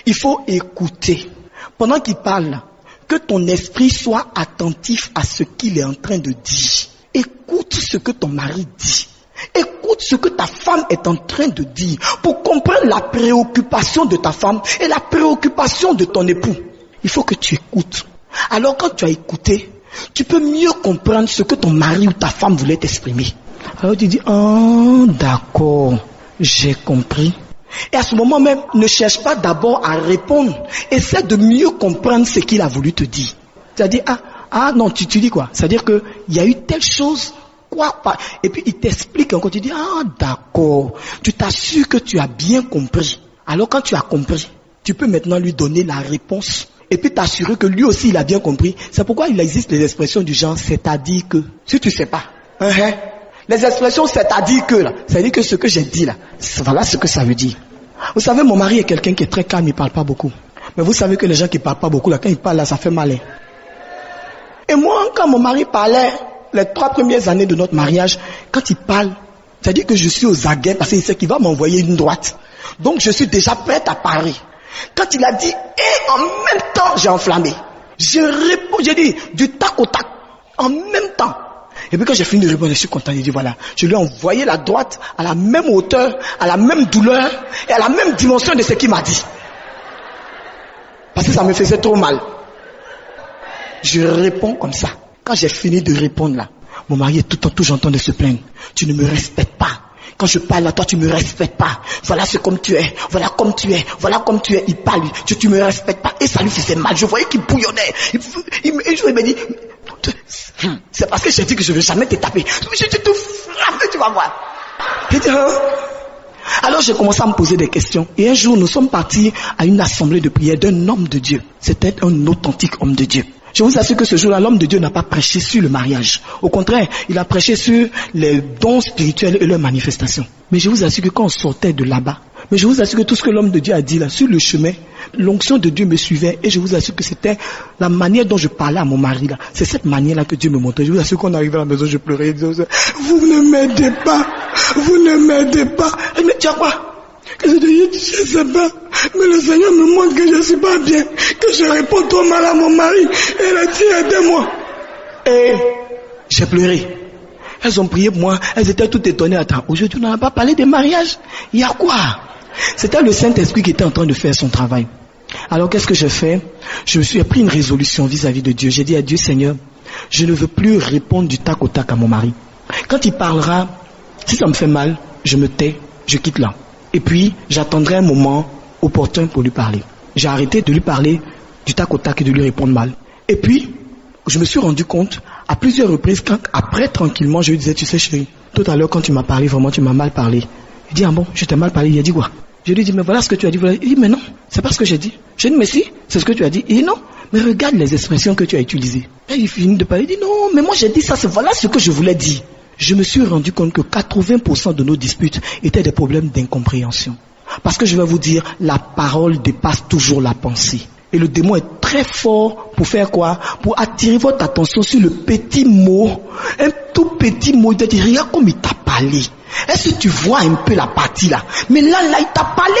S2: Il faut écouter. Pendant qu'il parle, que ton esprit soit attentif à ce qu'il est en train de dire. Écoute ce que ton mari dit. Écoute ce que ta femme est en train de dire pour comprendre la préoccupation de ta femme et la préoccupation de ton époux. Il faut que tu écoutes. Alors quand tu as écouté, tu peux mieux comprendre ce que ton mari ou ta femme voulait t'exprimer. Alors tu dis, d'accord, j'ai compris. Et à ce moment même, ne cherche pas d'abord à répondre. Essaie de mieux comprendre ce qu'il a voulu te dire. C'est-à-dire, non, tu dis quoi? C'est-à-dire qu'il y a eu telle chose, quoi pas. Et puis il t'explique encore, tu dis, d'accord. Tu t'assures que tu as bien compris. Alors quand tu as compris, tu peux maintenant lui donner la réponse. Et puis t'assurer que lui aussi il a bien compris. C'est pourquoi il existe les expressions du genre, c'est-à-dire que. Si tu sais pas. Les expressions c'est-à-dire que là, ça veut dire que ce que j'ai dit là, voilà ce que ça veut dire. Vous savez, mon mari est quelqu'un qui est très calme, il parle pas beaucoup. Mais vous savez que les gens qui parlent pas beaucoup là, quand ils parlent là, ça fait mal. Hein. Et moi, quand mon mari parlait, les 3 premières années de notre mariage, quand il parle, ça veut dire que je suis aux aguets parce qu'il sait qu'il va m'envoyer une droite. Donc je suis déjà prête à parler. Quand il a dit, et en même temps, j'ai enflammé. Je réponds, j'ai dit, du tac au tac, en même temps. Et puis quand j'ai fini de répondre, je suis content. Il dit voilà, je lui ai envoyé la droite à la même hauteur, à la même douleur et à la même dimension de ce qu'il m'a dit. Parce que ça me faisait trop mal. Je réponds comme ça. Quand j'ai fini de répondre là, mon mari est tout en train de se plaindre. Tu ne me respectes pas. Quand je parle à toi, tu ne me respectes pas. Voilà ce comme tu es. Voilà comme tu es. Voilà comme tu es. Il parle. Tu ne me respectes pas. Et ça lui faisait mal. Je voyais qu'il bouillonnait. Il me dit, c'est parce que j'ai dit que je ne vais jamais te taper. Je te frappe, tu vas voir. Alors j'ai commencé à me poser des questions. Et un jour, nous sommes partis à une assemblée de prière d'un homme de Dieu. C'était un authentique homme de Dieu. Je vous assure que ce jour-là, l'homme de Dieu n'a pas prêché sur le mariage. Au contraire, il a prêché sur les dons spirituels et leurs manifestations. Mais je vous assure que quand on sortait de là-bas, mais je vous assure que tout ce que l'homme de Dieu a dit là, sur le chemin, l'onction de Dieu me suivait et je vous assure que c'était la manière dont je parlais à mon mari là. C'est cette manière-là que Dieu me montrait. Je vous assure qu'on arrivait à la maison, je pleurais. Je disais, vous ne m'aidez pas, vous ne m'aidez pas. Elle me dit, quoi? Que je sais pas, mais le Seigneur me montre que je ne suis pas bien, que je réponds trop mal à mon mari. Elle a dit, aidez-moi. Et j'ai pleuré. Elles ont prié pour moi, elles étaient toutes étonnées. Attends, aujourd'hui on n'a pas parlé de mariage. Il y a quoi? C'était le Saint-Esprit qui était en train de faire son travail. Alors qu'est-ce que j'ai fait? Je me suis pris une résolution vis-à-vis de Dieu. J'ai dit à Dieu, Seigneur, je ne veux plus répondre du tac au tac à mon mari. Quand il parlera, si ça me fait mal, je me tais, je quitte là. Et puis, j'attendrai un moment opportun pour lui parler. J'ai arrêté de lui parler du tac au tac et de lui répondre mal. Et puis, je me suis rendu compte, à plusieurs reprises, quand après, tranquillement, je lui disais, tu sais chérie, tout à l'heure, quand tu m'as parlé, vraiment, tu m'as mal parlé. Il dit, ah bon, je t'ai mal parlé. Il a dit quoi? Je lui dis, mais voilà ce que tu as dit. Il dit, mais non, c'est pas ce que j'ai dit. J'ai dit, mais si, c'est ce que tu as dit. Il dit, non, mais regarde les expressions que tu as utilisées. Et il finit de parler, il dit, non, mais moi j'ai dit ça, voilà ce que je voulais dire. Je me suis rendu compte que 80% de nos disputes étaient des problèmes d'incompréhension. Parce que je vais vous dire, la parole dépasse toujours la pensée. Et le démon est très fort pour faire quoi? Pour attirer votre attention sur le petit mot, un tout petit mot, de dire, regarde comme il t'a parlé. Est-ce que tu vois un peu la partie là? Mais là, il t'a parlé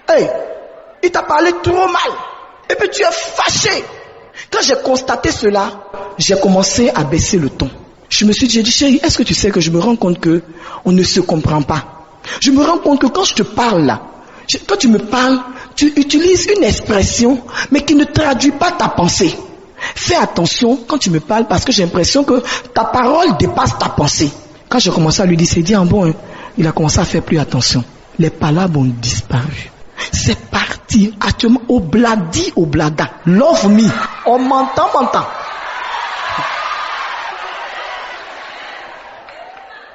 S2: mal. Hey, il t'a parlé trop mal. Et puis tu es fâché. Quand j'ai constaté cela, j'ai commencé à baisser le ton. Je me suis dit, j'ai dit, chérie, est-ce que tu sais que je me rends compte que on ne se comprend pas? Je me rends compte que quand je te parle là, quand tu me parles, tu utilises une expression, mais qui ne traduit pas ta pensée. Fais attention quand tu me parles parce que j'ai l'impression que ta parole dépasse ta pensée. Quand j'ai commencé à lui dire, c'est dit, il a commencé à faire plus attention. Les palabres ont disparu. C'est parti actuellement au bladi, au blada. Love me. On m'entend.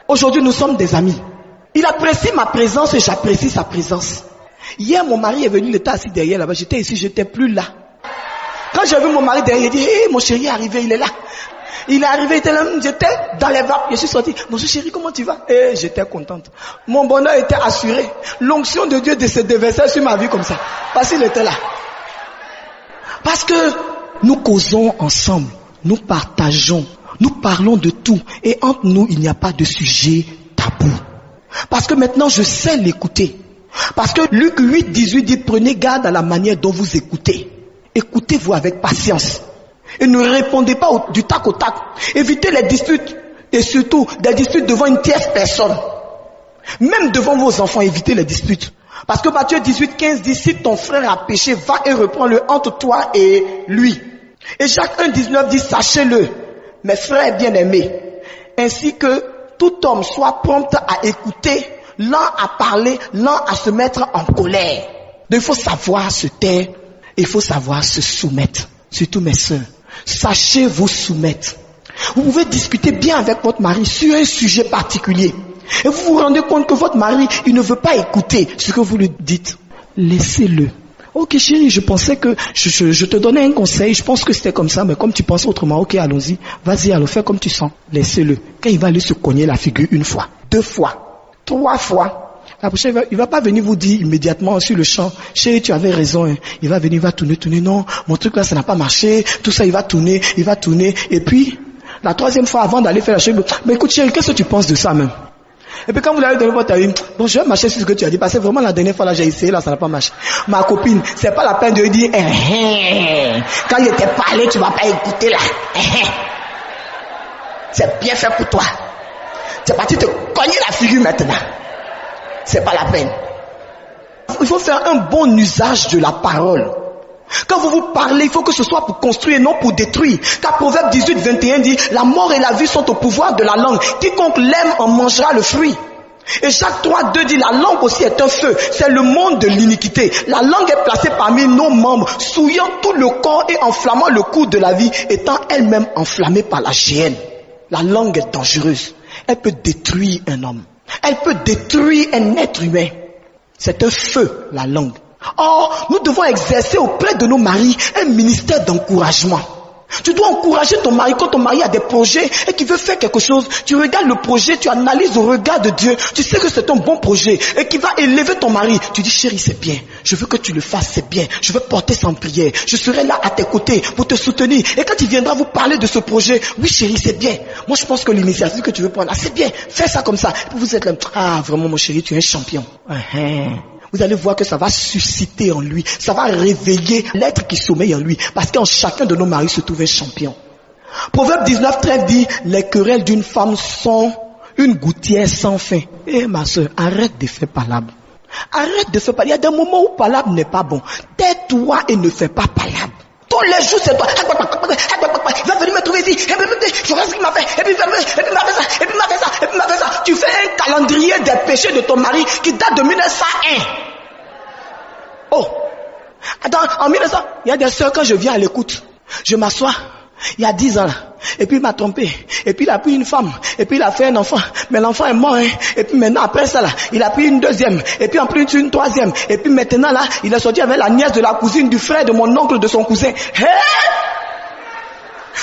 S2: Aujourd'hui, nous sommes des amis. Il apprécie ma présence et j'apprécie sa présence. Hier, mon mari est venu, il était assis derrière là-bas. J'étais ici, j'étais plus là. Quand j'ai vu mon mari derrière, il dit, hey, mon chéri est arrivé, il est là. Il est arrivé, il était là, j'étais dans les vapes. Je suis sorti. Bonjour chéri, comment tu vas? Et j'étais contente. Mon bonheur était assuré. L'onction de Dieu se déversait sur ma vie comme ça. Parce qu'il était là. Parce que nous causons ensemble. Nous partageons. Nous parlons de tout. Et entre nous, il n'y a pas de sujet tabou. Parce que maintenant, je sais l'écouter. Parce que Luc 8, 18 dit, prenez garde à la manière dont vous écoutez. Écoutez-vous avec patience. Et ne répondez pas du tac au tac. Évitez les disputes. Et surtout, des disputes devant une tierce personne. Même devant vos enfants, évitez les disputes. Parce que Matthieu 18, 15 dit, si ton frère a péché, va et reprends-le entre toi et lui. Et Jacques 1, 19 dit, sachez-le, mes frères bien-aimés, ainsi que tout homme soit prompt à écouter, lent à parler, lent à se mettre en colère. Donc il faut savoir se taire, il faut savoir se soumettre. Surtout mes sœurs, sachez vous soumettre. Vous pouvez discuter bien avec votre mari sur un sujet particulier. Et vous vous rendez compte que votre mari, il ne veut pas écouter ce que vous lui dites. Laissez-le. Ok chérie, je pensais que je te donnais un conseil, je pense que c'était comme ça, mais comme tu penses autrement, ok allons-y, vas-y, alors fais comme tu sens. Laissez-le. Quand il va aller se cogner la figure une fois, 2 fois, 3 fois, la prochaine, il va pas venir vous dire immédiatement sur le champ, chérie, tu avais raison, hein. Il va venir, il va tourner, non, mon truc là, ça n'a pas marché, tout ça, il va tourner, et puis, la 3e fois, avant d'aller faire la chérie, mais écoute chérie, qu'est-ce que tu penses de ça même? Et puis quand vous allez donner votre avis, bon, je vais marcher sur ce que tu as dit, parce que vraiment la dernière fois là, j'ai essayé, là, ça n'a pas marché. Ma copine, c'est pas la peine de lui dire, quand je t'ai parlé, tu vas pas écouter là. C'est bien fait pour toi. C'est parti te cogner la figure maintenant. C'est pas la peine. Il faut faire un bon usage de la parole. Quand vous vous parlez, il faut que ce soit pour construire et non pour détruire. Car Proverbe 18, 21 dit, la mort et la vie sont au pouvoir de la langue. Quiconque l'aime en mangera le fruit. Et Jacques 3, 2 dit, la langue aussi est un feu. C'est le monde de l'iniquité. La langue est placée parmi nos membres, souillant tout le corps et enflammant le cours de la vie, étant elle-même enflammée par la géhenne. La langue est dangereuse. Elle peut détruire un homme. Elle peut détruire un être humain. C'est un feu, la langue. Or, nous devons exercer auprès de nos maris un ministère d'encouragement. Tu dois encourager ton mari quand ton mari a des projets et qu'il veut faire quelque chose. Tu regardes le projet, tu analyses au regard de Dieu. Tu sais que c'est un bon projet et qui va élever ton mari. Tu dis, chérie, c'est bien. Je veux que tu le fasses, c'est bien. Je veux porter ça en prière. Je serai là à tes côtés pour te soutenir. Et quand il viendra vous parler de ce projet, oui chérie, c'est bien. Moi, je pense que l'initiative que tu veux prendre, c'est bien. Fais ça comme ça. Et puis vous êtes là, ah, vraiment mon chéri, tu es un champion. Vous allez voir que ça va susciter en lui, ça va réveiller l'être qui sommeille en lui, parce qu'en chacun de nos maris se trouve un champion. Proverbe 19, 13 dit, les querelles d'une femme sont une gouttière sans fin. Eh ma soeur, arrête de faire palabre. Arrête de faire palabre. Il y a des moments où palabre n'est pas bon. Tais-toi et ne fais pas palabre. Tous les jours, c'est toi. Il va venir me trouver ici. Je vois ce qu'il m'a fait. Et puis il m'a fait ça. Et puis il m'a fait ça. Et puis il m'a fait ça. Tu fais un calendrier des péchés de ton mari qui date de 1901. Oh. Attends, en 1900, il y a des soeurs, quand je viens à l'écoute, je m'assois. Il y a 10 ans là. Et puis il m'a trompé. Et puis il a pris une femme. Et puis il a fait un enfant. Mais l'enfant est mort. Hein. Et puis maintenant après ça là, il a pris une deuxième. Et puis en plus une troisième. Et puis maintenant là, il est sorti avec la nièce de la cousine du frère de mon oncle de son cousin. Hey!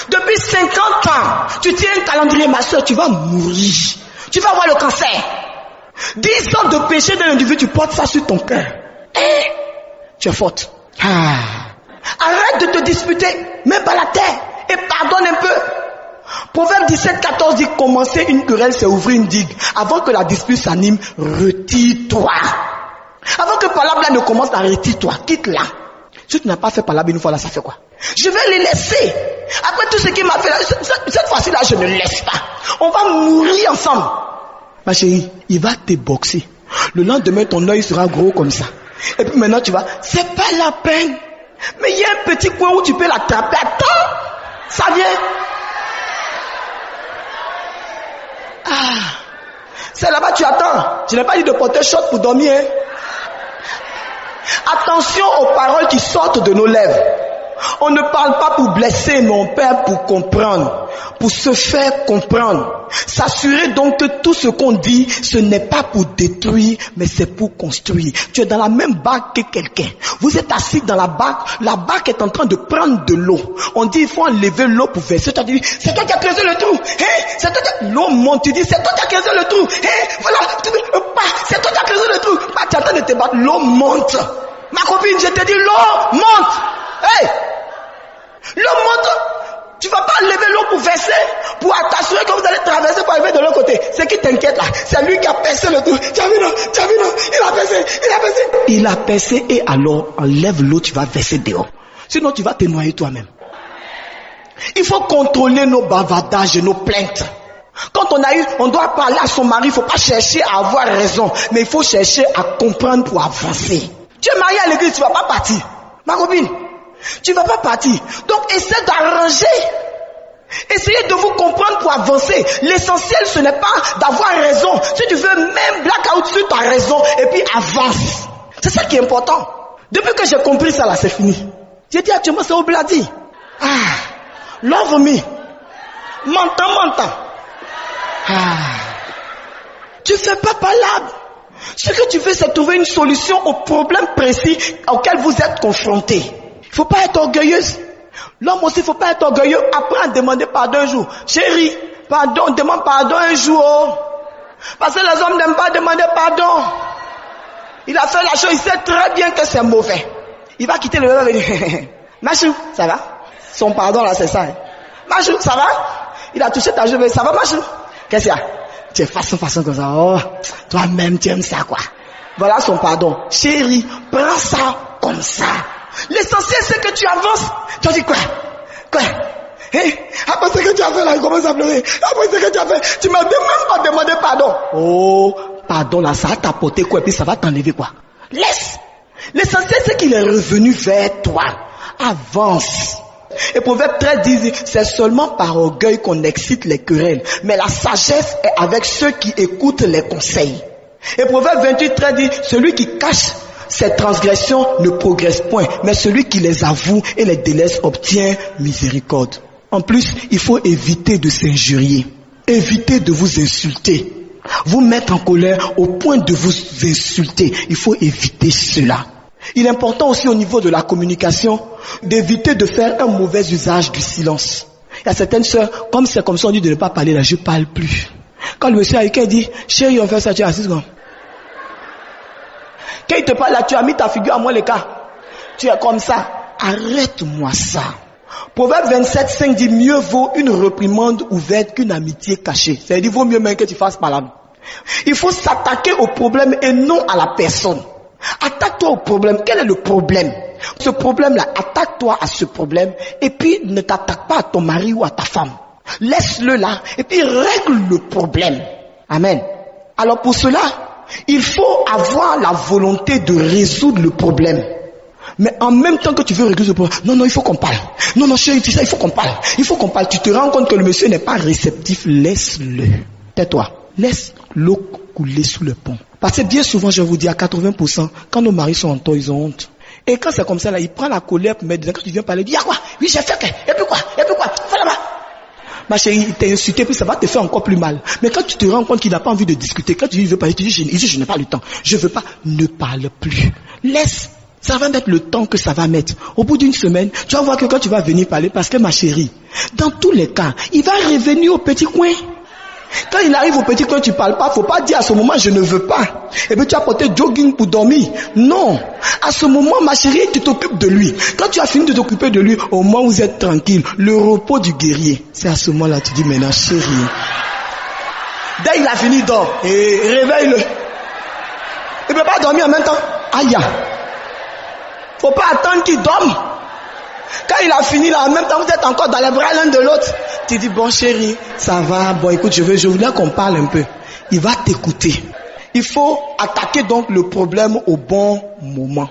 S2: Depuis 50 ans, tu tiens un calendrier, ma soeur, tu vas mourir. Tu vas avoir le cancer. 10 ans de péché d'un individu, tu portes ça sur ton cœur. Hey! Tu es forte. Arrête de te disputer. Mets pas la terre. Et pardonne un peu. Proverbe 17, 14 dit, commencer une querelle, c'est ouvrir une digue. Avant que la dispute s'anime, retire-toi. Avant que palabre là ne commence, retire-toi. Quitte-la. Si tu n'as pas fait palabre une fois là, ça fait quoi? Je vais les laisser. Après tout ce qu'il m'a fait là, cette fois-ci là, je ne laisse pas. On va mourir ensemble. Ma chérie, il va te boxer. Le lendemain, ton œil sera gros comme ça. Et puis maintenant, tu vas, c'est pas la peine. Mais il y a un petit coin où tu peux l'attraper. Attends, ça vient. C'est là-bas, tu attends. Je n'ai pas dit de porter short pour dormir. Hein. Attention aux paroles qui sortent de nos lèvres. On ne parle pas pour blesser, mais on parle pour comprendre. pour se faire comprendre. S'assurer donc que tout ce qu'on dit, ce n'est pas pour détruire, mais c'est pour construire. Tu es dans la même barque que quelqu'un. Vous êtes assis dans la barque est en train de prendre de l'eau. On dit il faut enlever l'eau pour verser. Tu as dit, c'est toi qui as creusé le trou. C'est toi qui... L'eau monte, tu dis, c'est toi qui as creusé le trou. Voilà, c'est toi qui as creusé le trou. Tu es en train de te battre, l'eau monte. Ma copine, je te dis, l'eau monte. L'eau monte. Tu vas pas lever l'eau pour verser, pour t'assurer que vous allez traverser pour arriver de l'autre côté. Ce qui t'inquiète là, c'est lui qui a percé le trou. Tu as vu non, il a percé et alors enlève l'eau, tu vas verser dehors. Sinon tu vas te noyer toi-même. Il faut contrôler nos bavardages et nos plaintes. Quand on doit parler à son mari, il faut pas chercher à avoir raison, mais il faut chercher à comprendre pour avancer. Tu es marié à l'église, tu vas pas partir. Ma copine, tu vas pas partir. Donc essaie d'arranger. Essayez de vous comprendre pour avancer. L'essentiel ce n'est pas d'avoir raison. Si tu veux même blackout sur ta raison et puis avance. C'est ça qui est important. Depuis que j'ai compris ça là, c'est fini. J'ai dit actuellement c'est au bladi. Love me. Mentant. Tu fais pas palabre. Ce que tu veux c'est trouver une solution au problème précis auquel vous êtes confrontés. Il faut pas être orgueilleuse. L'homme aussi, il faut pas être orgueilleux. Apprends à demander pardon un jour. Chérie, pardon, demande pardon un jour. Parce que les hommes n'aiment pas demander pardon. Il a fait la chose, il sait très bien que c'est mauvais. Il va quitter le bébé et venir. Machou, ça va? Son pardon là, c'est ça. Machou, ça va? Il a touché ta cheveux, ça va Machou? Qu'est-ce qu'il y a? Tu es façon comme ça. Oh, toi-même tu aimes ça quoi. Voilà son pardon. Chérie, prends ça comme ça. L'essentiel c'est que tu avances. Tu as dit quoi? Après ce que tu as fait là, il commence à pleurer. Après ce que tu as fait, tu m'as même pas demandé pardon. Oh, pardon là, ça va t'apporter quoi et puis ça va t'enlever quoi? Laisse. L'essentiel c'est qu'il est revenu vers toi. Avance. Et Proverbe 13 dit, c'est seulement par orgueil qu'on excite les querelles, mais la sagesse est avec ceux qui écoutent les conseils. Et Proverbe 28 13 dit, celui qui cache ses transgressions ne progresse point, mais celui qui les avoue et les délaisse obtient miséricorde. En plus, il faut éviter de s'injurier, éviter de vous insulter, vous mettre en colère au point de vous insulter. Il faut éviter cela. Il est important aussi au niveau de la communication d'éviter de faire un mauvais usage du silence. Il y a certaines sœurs, comme c'est comme ça on dit de ne pas parler là, je parle plus. Quand le monsieur Aïka dit, chérie on fait ça, tu es assise comme. Quand il te parle là, tu as mis ta figure à moi les cas. Tu es comme ça. Arrête-moi ça. Proverbe 27, 5 dit, mieux vaut une réprimande ouverte qu'une amitié cachée. C'est-à-dire, il vaut mieux même que tu fasses palabre. Il faut s'attaquer au problème et non à la personne. Attaque-toi au problème. Quel est le problème? Ce problème-là, attaque-toi à ce problème et puis ne t'attaque pas à ton mari ou à ta femme. Laisse-le là et puis règle le problème. Amen. Alors pour cela, il faut avoir la volonté de résoudre le problème. Mais en même temps que tu veux régler ce problème, non, il faut qu'on parle. Non, chérie, tu sais, il faut qu'on parle. Il faut qu'on parle. Tu te rends compte que le monsieur n'est pas réceptif, laisse-le. Tais-toi. Laisse l'eau couler sous le pont. Parce que bien souvent, je vous dis, à 80%, quand nos maris sont en tort, ils ont honte. Et quand c'est comme ça, là, il prend la colère pour mettre dedans. Quand tu viens parler, il dit, ah quoi? Oui, j'ai fait que. Et puis quoi? Fais là-bas. Ma chérie, il t'a insulté, puis ça va te faire encore plus mal. Mais quand tu te rends compte qu'il n'a pas envie de discuter, quand tu dis, il veut parler, tu dis, je n'ai pas le temps. Je veux pas, ne parle plus. Laisse. Ça va mettre le temps que ça va mettre. Au bout d'une semaine, tu vas voir que quand tu vas venir parler, parce que ma chérie, dans tous les cas, il va revenir au petit coin. Quand il arrive au petit coin, tu parles pas, faut pas dire à ce moment, je ne veux pas. Et puis tu as porté jogging pour dormir. Non. À ce moment, ma chérie, tu t'occupes de lui. Quand tu as fini de t'occuper de lui, au moins vous êtes tranquille. Le repos du guerrier. C'est à ce moment-là, tu dis, maintenant, chérie. Dès qu'il a fini, dors. Et réveille-le. Il ne peut pas dormir en même temps. Aïe. Faut pas attendre qu'il dorme. Quand il a fini là, en même temps, vous êtes encore dans les bras l'un de l'autre. Tu dis, bon chérie, ça va, bon écoute, je voulais qu'on parle un peu. Il va t'écouter. Il faut attaquer donc le problème au bon moment.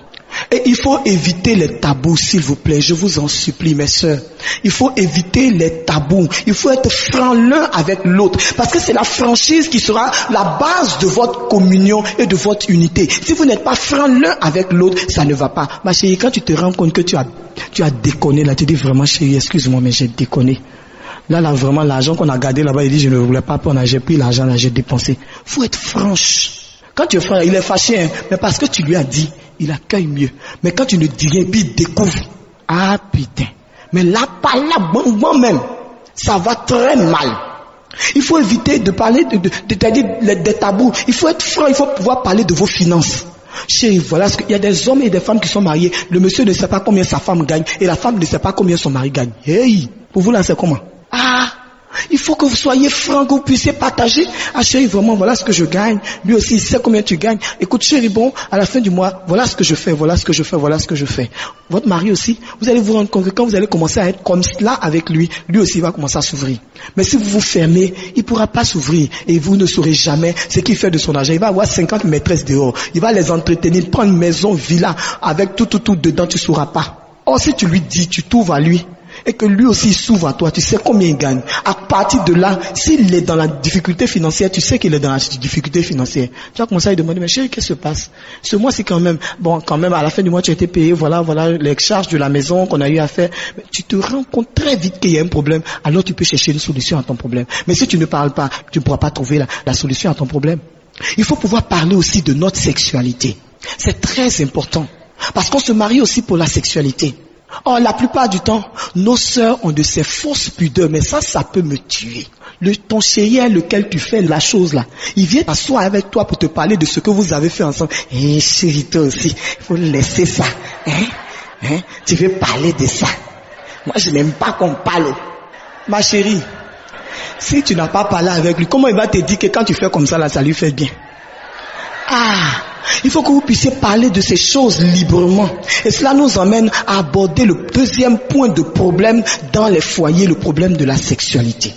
S2: Et il faut éviter les tabous, s'il vous plaît. Je vous en supplie, mes sœurs. Il faut éviter les tabous. Il faut être franc l'un avec l'autre. Parce que c'est la franchise qui sera la base de votre communion et de votre unité. Si vous n'êtes pas franc l'un avec l'autre, ça ne va pas. Ma chérie, quand tu te rends compte que tu as déconné, là, tu dis vraiment, chérie, excuse-moi, mais j'ai déconné. Là, vraiment, l'argent qu'on a gardé là-bas, il dit, je ne voulais pas prendre, j'ai pris l'argent, là, j'ai dépensé. Faut être franche. Quand tu es franc, il est fâché, hein, mais parce que tu lui as dit, il accueille mieux. Mais quand tu ne dis rien, puis il découvre. Ah, putain. Mais là, pas là, moi-même, ça va très mal. Il faut éviter de parler des tabous. Il faut être franc, il faut pouvoir parler de vos finances. Chérie, voilà ce que, il y a des hommes et des femmes qui sont mariés. Le monsieur ne sait pas combien sa femme gagne et la femme ne sait pas combien son mari gagne. Hey, pour vous là, c'est comment? Ah, il faut que vous soyez franc, que vous puissiez partager. Ah chérie, vraiment, voilà ce que je gagne. Lui aussi, il sait combien tu gagnes. Écoute chérie, bon, à la fin du mois, voilà ce que je fais, voilà ce que je fais, voilà ce que je fais. Votre mari aussi, vous allez vous rendre compte que quand vous allez commencer à être comme cela avec lui, lui aussi il va commencer à s'ouvrir. Mais si vous vous fermez, il ne pourra pas s'ouvrir et vous ne saurez jamais ce qu'il fait de son argent. Il va avoir 50 maîtresses dehors. Il va les entretenir, prendre une maison, villa, avec tout dedans, tu ne sauras pas. Or, si tu lui dis, tu t'ouvres à lui, et que lui aussi s'ouvre à toi, tu sais combien il gagne. À partir de là, s'il est dans la difficulté financière, tu sais qu'il est dans la difficulté financière. Tu vas commencer à lui demander, mais chérie, qu'est-ce qui se passe? Ce mois-ci quand même, à la fin du mois, tu as été payé, voilà les charges de la maison qu'on a eu à faire. Mais tu te rends compte très vite qu'il y a un problème, alors tu peux chercher une solution à ton problème. Mais si tu ne parles pas, tu ne pourras pas trouver la solution à ton problème. Il faut pouvoir parler aussi de notre sexualité. C'est très important. Parce qu'on se marie aussi pour la sexualité. Or, la plupart du temps, nos sœurs ont de ces fausses pudeurs, mais ça peut me tuer. Ton chéri avec lequel tu fais la chose là, il vient t'asseoir avec toi pour te parler de ce que vous avez fait ensemble. Eh chérie, toi aussi, il faut laisser ça. Tu veux parler de ça? Moi, je n'aime pas qu'on parle. Ma chérie, si tu n'as pas parlé avec lui, comment il va te dire que quand tu fais comme ça là, ça lui fait bien? Ah! Il faut que vous puissiez parler de ces choses librement. Et cela nous emmène à aborder le deuxième point de problème dans les foyers, le problème de la sexualité.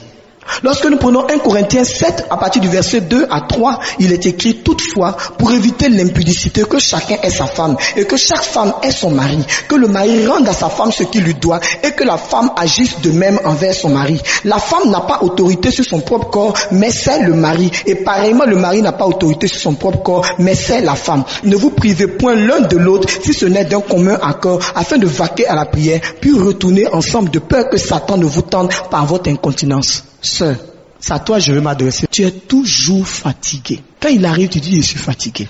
S2: Lorsque nous prenons 1 Corinthiens 7, à partir du verset 2 à 3, il est écrit toutefois, pour éviter l'impudicité, que chacun ait sa femme, et que chaque femme ait son mari, que le mari rende à sa femme ce qu'il lui doit, et que la femme agisse de même envers son mari. La femme n'a pas autorité sur son propre corps, mais c'est le mari, et pareillement le mari n'a pas autorité sur son propre corps, mais c'est la femme. Ne vous privez point l'un de l'autre, si ce n'est d'un commun accord, afin de vaquer à la prière, puis retourner ensemble de peur que Satan ne vous tente par votre incontinence. Sœur, c'est à toi je veux m'adresser. Tu es toujours fatigué. Quand il arrive, tu dis je suis fatigué.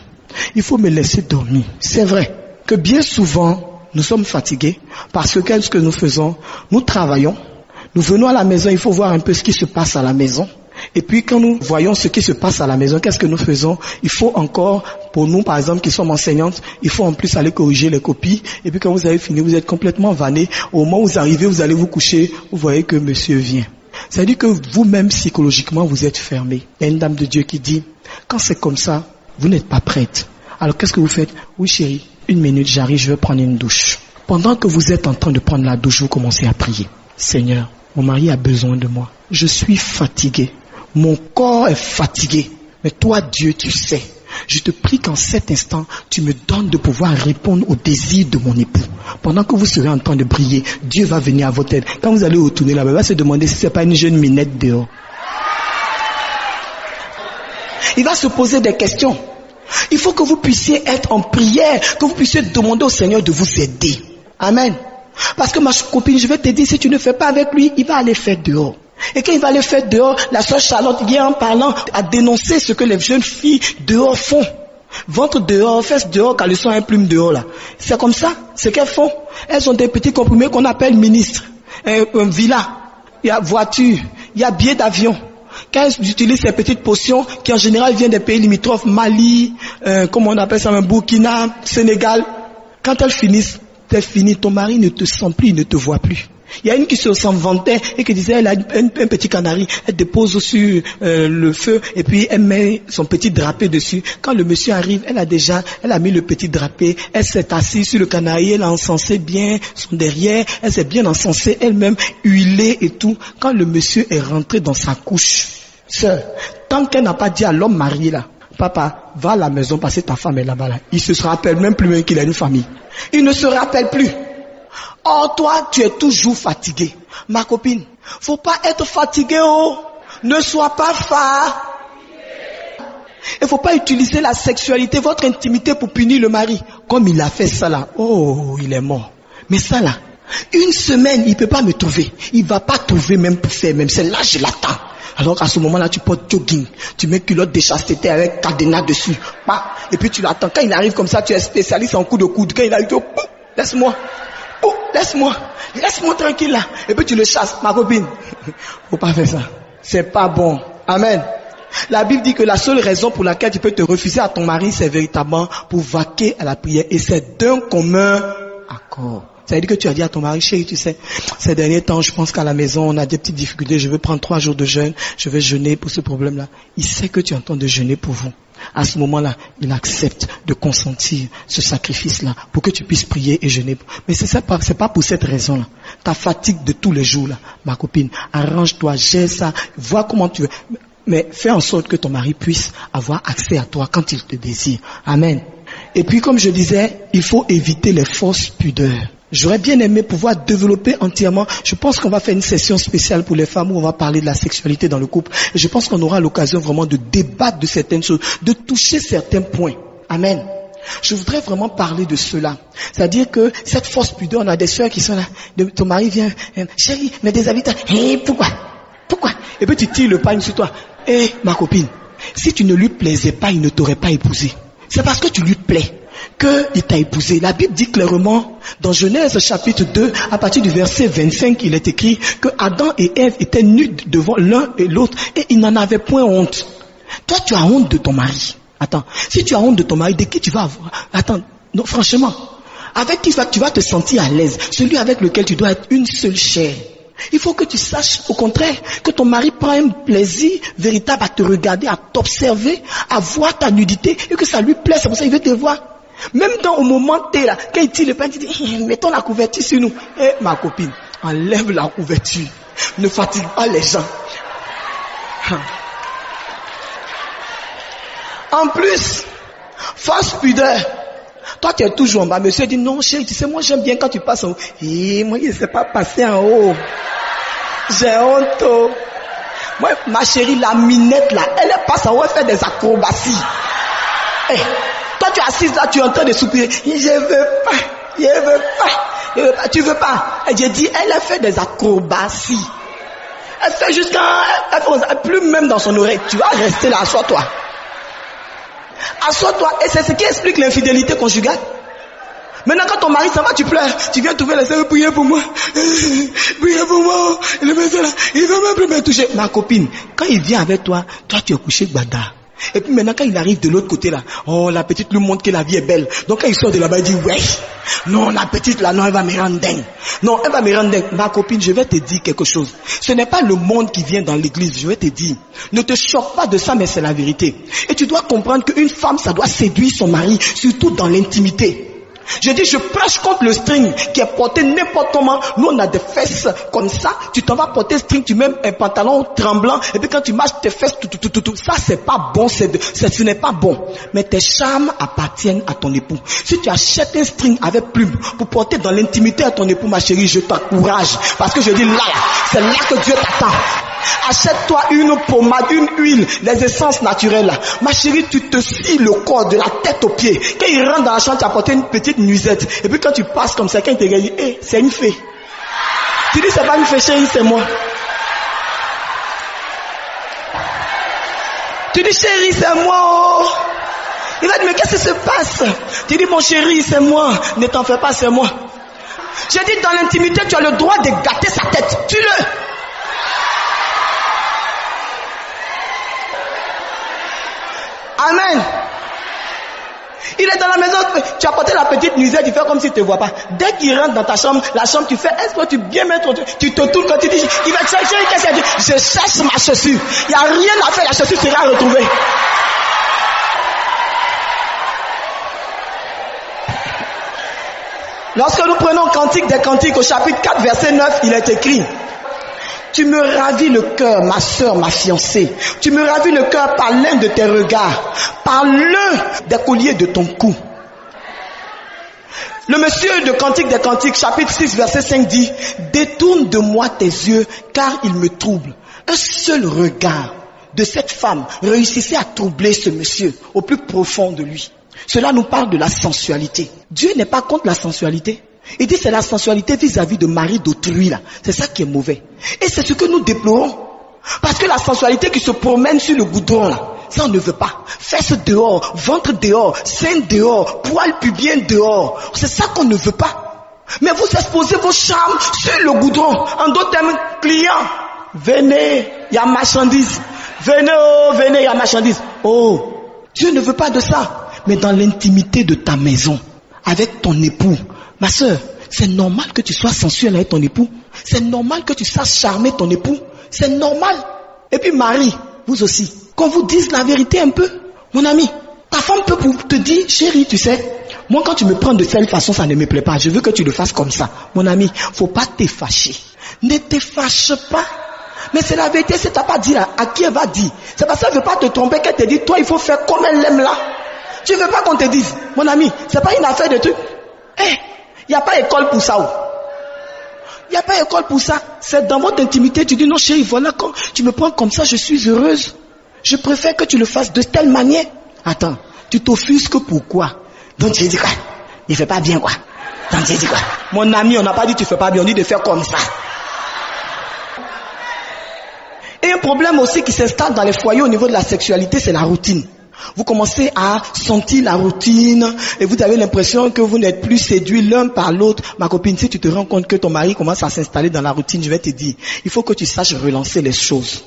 S2: Il faut me laisser dormir. C'est vrai que bien souvent, nous sommes fatigués parce que qu'est-ce que nous faisons? Nous travaillons. Nous venons à la maison, il faut voir un peu ce qui se passe à la maison. Et puis quand nous voyons ce qui se passe à la maison, qu'est-ce que nous faisons? Il faut encore, pour nous par exemple qui sommes enseignantes, il faut en plus aller corriger les copies. Et puis quand vous avez fini, vous êtes complètement vanné. Au moment où vous arrivez, vous allez vous coucher, vous voyez que monsieur vient. C'est-à-dire que vous-même, psychologiquement, vous êtes fermé. Il y a une dame de Dieu qui dit, quand c'est comme ça, vous n'êtes pas prête. Alors qu'est-ce que vous faites? Oui chérie, 1 minute, j'arrive, je vais prendre une douche. Pendant que vous êtes en train de prendre la douche, vous commencez à prier. Seigneur, mon mari a besoin de moi. Je suis fatigué. Mon corps est fatigué. Mais toi, Dieu, tu sais. Je te prie qu'en cet instant, tu me donnes de pouvoir répondre aux désirs de mon époux. Pendant que vous serez en train de prier, Dieu va venir à votre aide. Quand vous allez retourner là-bas, il va se demander si ce n'est pas une jeune minette dehors. Il va se poser des questions. Il faut que vous puissiez être en prière, que vous puissiez demander au Seigneur de vous aider. Amen. Parce que ma copine, je vais te dire, si tu ne fais pas avec lui, il va aller faire dehors. Et quand il va aller faire dehors, la sœur Charlotte vient en parlant à dénoncer ce que les jeunes filles dehors font. Ventre dehors, fesses dehors, caleçon et plume dehors là. C'est comme ça, c'est qu'elles font. Elles ont des petits comprimés qu'on appelle ministres. Un villa, il y a voiture, il y a billet d'avion. Quand elles utilisent ces petites potions qui en général viennent des pays limitrophes, Mali, comment on appelle ça, Burkina, Sénégal. Quand elles finissent, c'est fini, ton mari ne te sent plus, il ne te voit plus. Il y a une qui s'en vantait et qui disait elle a un petit canari, elle dépose sur le feu et puis elle met son petit drapé dessus. Quand le monsieur arrive, elle a mis le petit drapé, elle s'est assise sur le canari, elle a encensé bien son derrière, elle s'est bien encensée elle-même, huilée et tout. Quand le monsieur est rentré dans sa couche, sœur, tant qu'elle n'a pas dit à l'homme marié là, papa, va à la maison parce que ta femme est là-bas là. Il se rappelle même plus qu'il a une famille. Il ne se rappelle plus. Or, toi, tu es toujours fatigué. Ma copine, faut pas être fatigué, oh. Ne sois pas phare. Il faut pas utiliser la sexualité, votre intimité pour punir le mari. Comme il a fait ça là, oh, il est mort. Mais ça là, Une semaine, il peut pas me trouver. Il va pas trouver même pour faire même. C'est là je l'attends. Alors qu'à ce moment-là, tu portes jogging, tu mets culotte de chasteté avec cadenas dessus, et puis tu l'attends. Quand il arrive comme ça, tu es spécialiste en coup de coude. Quand il arrive, tu dis, laisse-moi, laisse-moi tranquille là. Et puis tu le chasses, ma copine. Faut pas faire ça. C'est pas bon. Amen. La Bible dit que la seule raison pour laquelle tu peux te refuser à ton mari, c'est véritablement pour vaquer à la prière. Et c'est d'un commun accord. Ça veut dire que tu as dit à ton mari, chérie, tu sais, ces derniers temps, je pense qu'à la maison, on a des petites difficultés, je veux prendre 3 jours de jeûne, je vais jeûner pour ce problème-là. Il sait que tu es en train de jeûner pour vous. À ce moment-là, il accepte de consentir ce sacrifice-là pour que tu puisses prier et jeûner. Mais c'est pas pour cette raison-là. Ta fatigue de tous les jours, là, ma copine, arrange-toi, gère ça, vois comment tu veux. Mais fais en sorte que ton mari puisse avoir accès à toi quand il te désire. Amen. Et puis, comme je disais, il faut éviter les fausses pudeurs. J'aurais bien aimé pouvoir développer entièrement. Je pense qu'on va faire une session spéciale pour les femmes où on va parler de la sexualité dans le couple. Et je pense qu'on aura l'occasion vraiment de débattre de certaines choses, de toucher certains points. Amen. Je voudrais vraiment parler de cela. C'est-à-dire que cette fausse pudeur, on a des sœurs qui sont là. Ton mari vient, chérie, mais des habitants. Pourquoi? Et puis tu tires le pagne sur toi. Ma copine, si tu ne lui plaisais pas, il ne t'aurait pas épousé. C'est parce que tu lui plais qu'il t'a épousé. La Bible dit clairement, dans Genèse chapitre 2, à partir du verset 25, il est écrit que Adam et Ève étaient nus devant l'un et l'autre et ils n'en avaient point honte. Toi, tu as honte de ton mari. Attends, si tu as honte de ton mari, de qui tu vas avoir? Attends, non, franchement, avec qui tu vas te sentir à l'aise? Celui avec lequel tu dois être une seule chair. Il faut que tu saches, au contraire, que ton mari prend un plaisir véritable à te regarder, à t'observer, à voir ta nudité, et que ça lui plaît, c'est pour ça qu'il veut te voir. Même au moment où tu es là, quand il tire le pain, tu dis, mettons la couverture sur nous. Ma copine, enlève la couverture. Ne fatigue pas les gens. En plus, fausse pudeur. Toi, tu es toujours en bas. Monsieur dit, non, chérie, tu sais, moi, j'aime bien quand tu passes en haut. Moi, je ne sais pas passer en haut. J'ai honte. Moi, ma chérie, la minette, là, elle passe en haut, elle fait des acrobaties. Toi, tu es assise là, tu es en train de soupirer. Je veux pas. Tu veux pas. Et j'ai dit, elle a fait des acrobaties. Elle fait jusqu'à, plus même dans son oreille. Tu vas rester là, assois-toi. Assois-toi, et c'est ce qui explique l'infidélité conjugale. Maintenant, quand ton mari s'en va, tu pleures. Tu viens trouver les sœurs, priez pour moi. Priez pour moi. Le monsieur là, il veut même plus me toucher. Ma copine, quand il vient avec toi, tu es couché gbada. Et puis maintenant, quand il arrive de l'autre côté là, la petite lui montre que la vie est belle. Donc quand il sort de là-bas, il dit, ouais, non, la petite là, non, elle va me rendre dingue. Non, elle va me rendre dingue. Ma copine, je vais te dire quelque chose. Ce n'est pas le monde qui vient dans l'église, je vais te dire. Ne te choque pas de ça, mais c'est la vérité. Et tu dois comprendre qu'une femme, ça doit séduire son mari, surtout dans l'intimité. Je dis, je prêche contre le string qui est porté n'importe comment. Nous, on a des fesses comme ça. Tu t'en vas porter string, tu mets un pantalon tremblant. Et puis quand tu marches, tes fesses, tout. Ça, c'est pas bon. Ce n'est pas bon. Mais tes charmes appartiennent à ton époux. Si tu achètes un string avec plume pour porter dans l'intimité à ton époux, ma chérie, je t'encourage. Parce que je dis là, c'est là que Dieu t'attend. Achète-toi une pommade, une huile, les essences naturelles. Ma chérie, tu te scies le corps de la tête aux pieds. Quand il rentre dans la chambre, tu as apporté une petite nuisette. Et puis quand tu passes comme ça, quand il te regarde, c'est une fée. Tu dis, c'est pas une fée, chérie, c'est moi. Tu dis, chérie, c'est moi. Il va dire, mais qu'est-ce qui se passe? Tu dis, mon chéri, c'est moi. Ne t'en fais pas, c'est moi. J'ai dit, dans l'intimité, tu as le droit de gâter sa tête. Tue-le. Amen. Il est dans la maison, tu as porté la petite nuisette, il fait comme s'il ne te voit pas. Dès qu'il rentre dans ta chambre, la chambre, tu fais, est-ce que tu bien mettre, tu te tournes quand tu dis, il va chercher, qu'est-ce qu'il dit? Je cherche ma chaussure. Il n'y a rien à faire, la chaussure sera retrouvée. Lorsque nous prenons Cantique des Cantiques au chapitre 4, verset 9, il est écrit, tu me ravis le cœur, ma sœur, ma fiancée. Tu me ravis le cœur par l'un de tes regards, par l'un des colliers de ton cou. Le monsieur de Cantique des Cantiques, chapitre 6, verset 5 dit, détourne de moi tes yeux, car ils me troublent. Un seul regard de cette femme réussissait à troubler ce monsieur au plus profond de lui. Cela nous parle de la sensualité. Dieu n'est pas contre la sensualité. Il dit c'est la sensualité vis-à-vis de mari d'autrui là. C'est ça qui est mauvais. Et c'est ce que nous déplorons. Parce que la sensualité qui se promène sur le goudron là, ça on ne veut pas. Fesses dehors, ventre dehors, sein dehors, poils pubiens dehors. C'est ça qu'on ne veut pas. Mais vous exposez vos charmes sur le goudron. En d'autres termes, clients, venez, il y a marchandise. Venez, oh, venez, il y a marchandise. Oh, Dieu ne veut pas de ça. Mais dans l'intimité de ta maison, avec ton époux, ma soeur, c'est normal que tu sois sensuel avec ton époux. C'est normal que tu saches charmer ton époux. C'est normal. Et puis Marie, vous aussi, qu'on vous dise la vérité un peu. Mon ami, ta femme peut te dire, chérie, tu sais, moi quand tu me prends de telle façon, ça ne me plaît pas. Je veux que tu le fasses comme ça. Mon ami, faut pas te fâcher. Ne te fâche pas. Mais c'est la vérité, si tu n'as pas dit là, à qui elle va dire? C'est parce qu'elle ne veut pas te tromper qu'elle te dit, toi il faut faire comme elle l'aime là. Tu ne veux pas qu'on te dise, mon ami, c'est pas une affaire de truc. Il n'y a pas école pour ça. Il n'y a pas école pour ça. C'est dans votre intimité, tu dis non chérie, voilà, quand tu me prends comme ça, je suis heureuse. Je préfère que tu le fasses de telle manière. Attends, tu t'offusques pourquoi? Donc tu dis quoi? Il ne fait pas bien quoi? Donc tu dis quoi? Mon ami, on n'a pas dit tu ne fais pas bien, on dit de faire comme ça. Et un problème aussi qui s'installe dans les foyers au niveau de la sexualité, c'est la routine. Vous commencez à sentir la routine et vous avez l'impression que vous n'êtes plus séduits l'un par l'autre. Ma copine, si tu te rends compte que ton mari commence à s'installer dans la routine, je vais te dire, il faut que tu saches relancer les choses.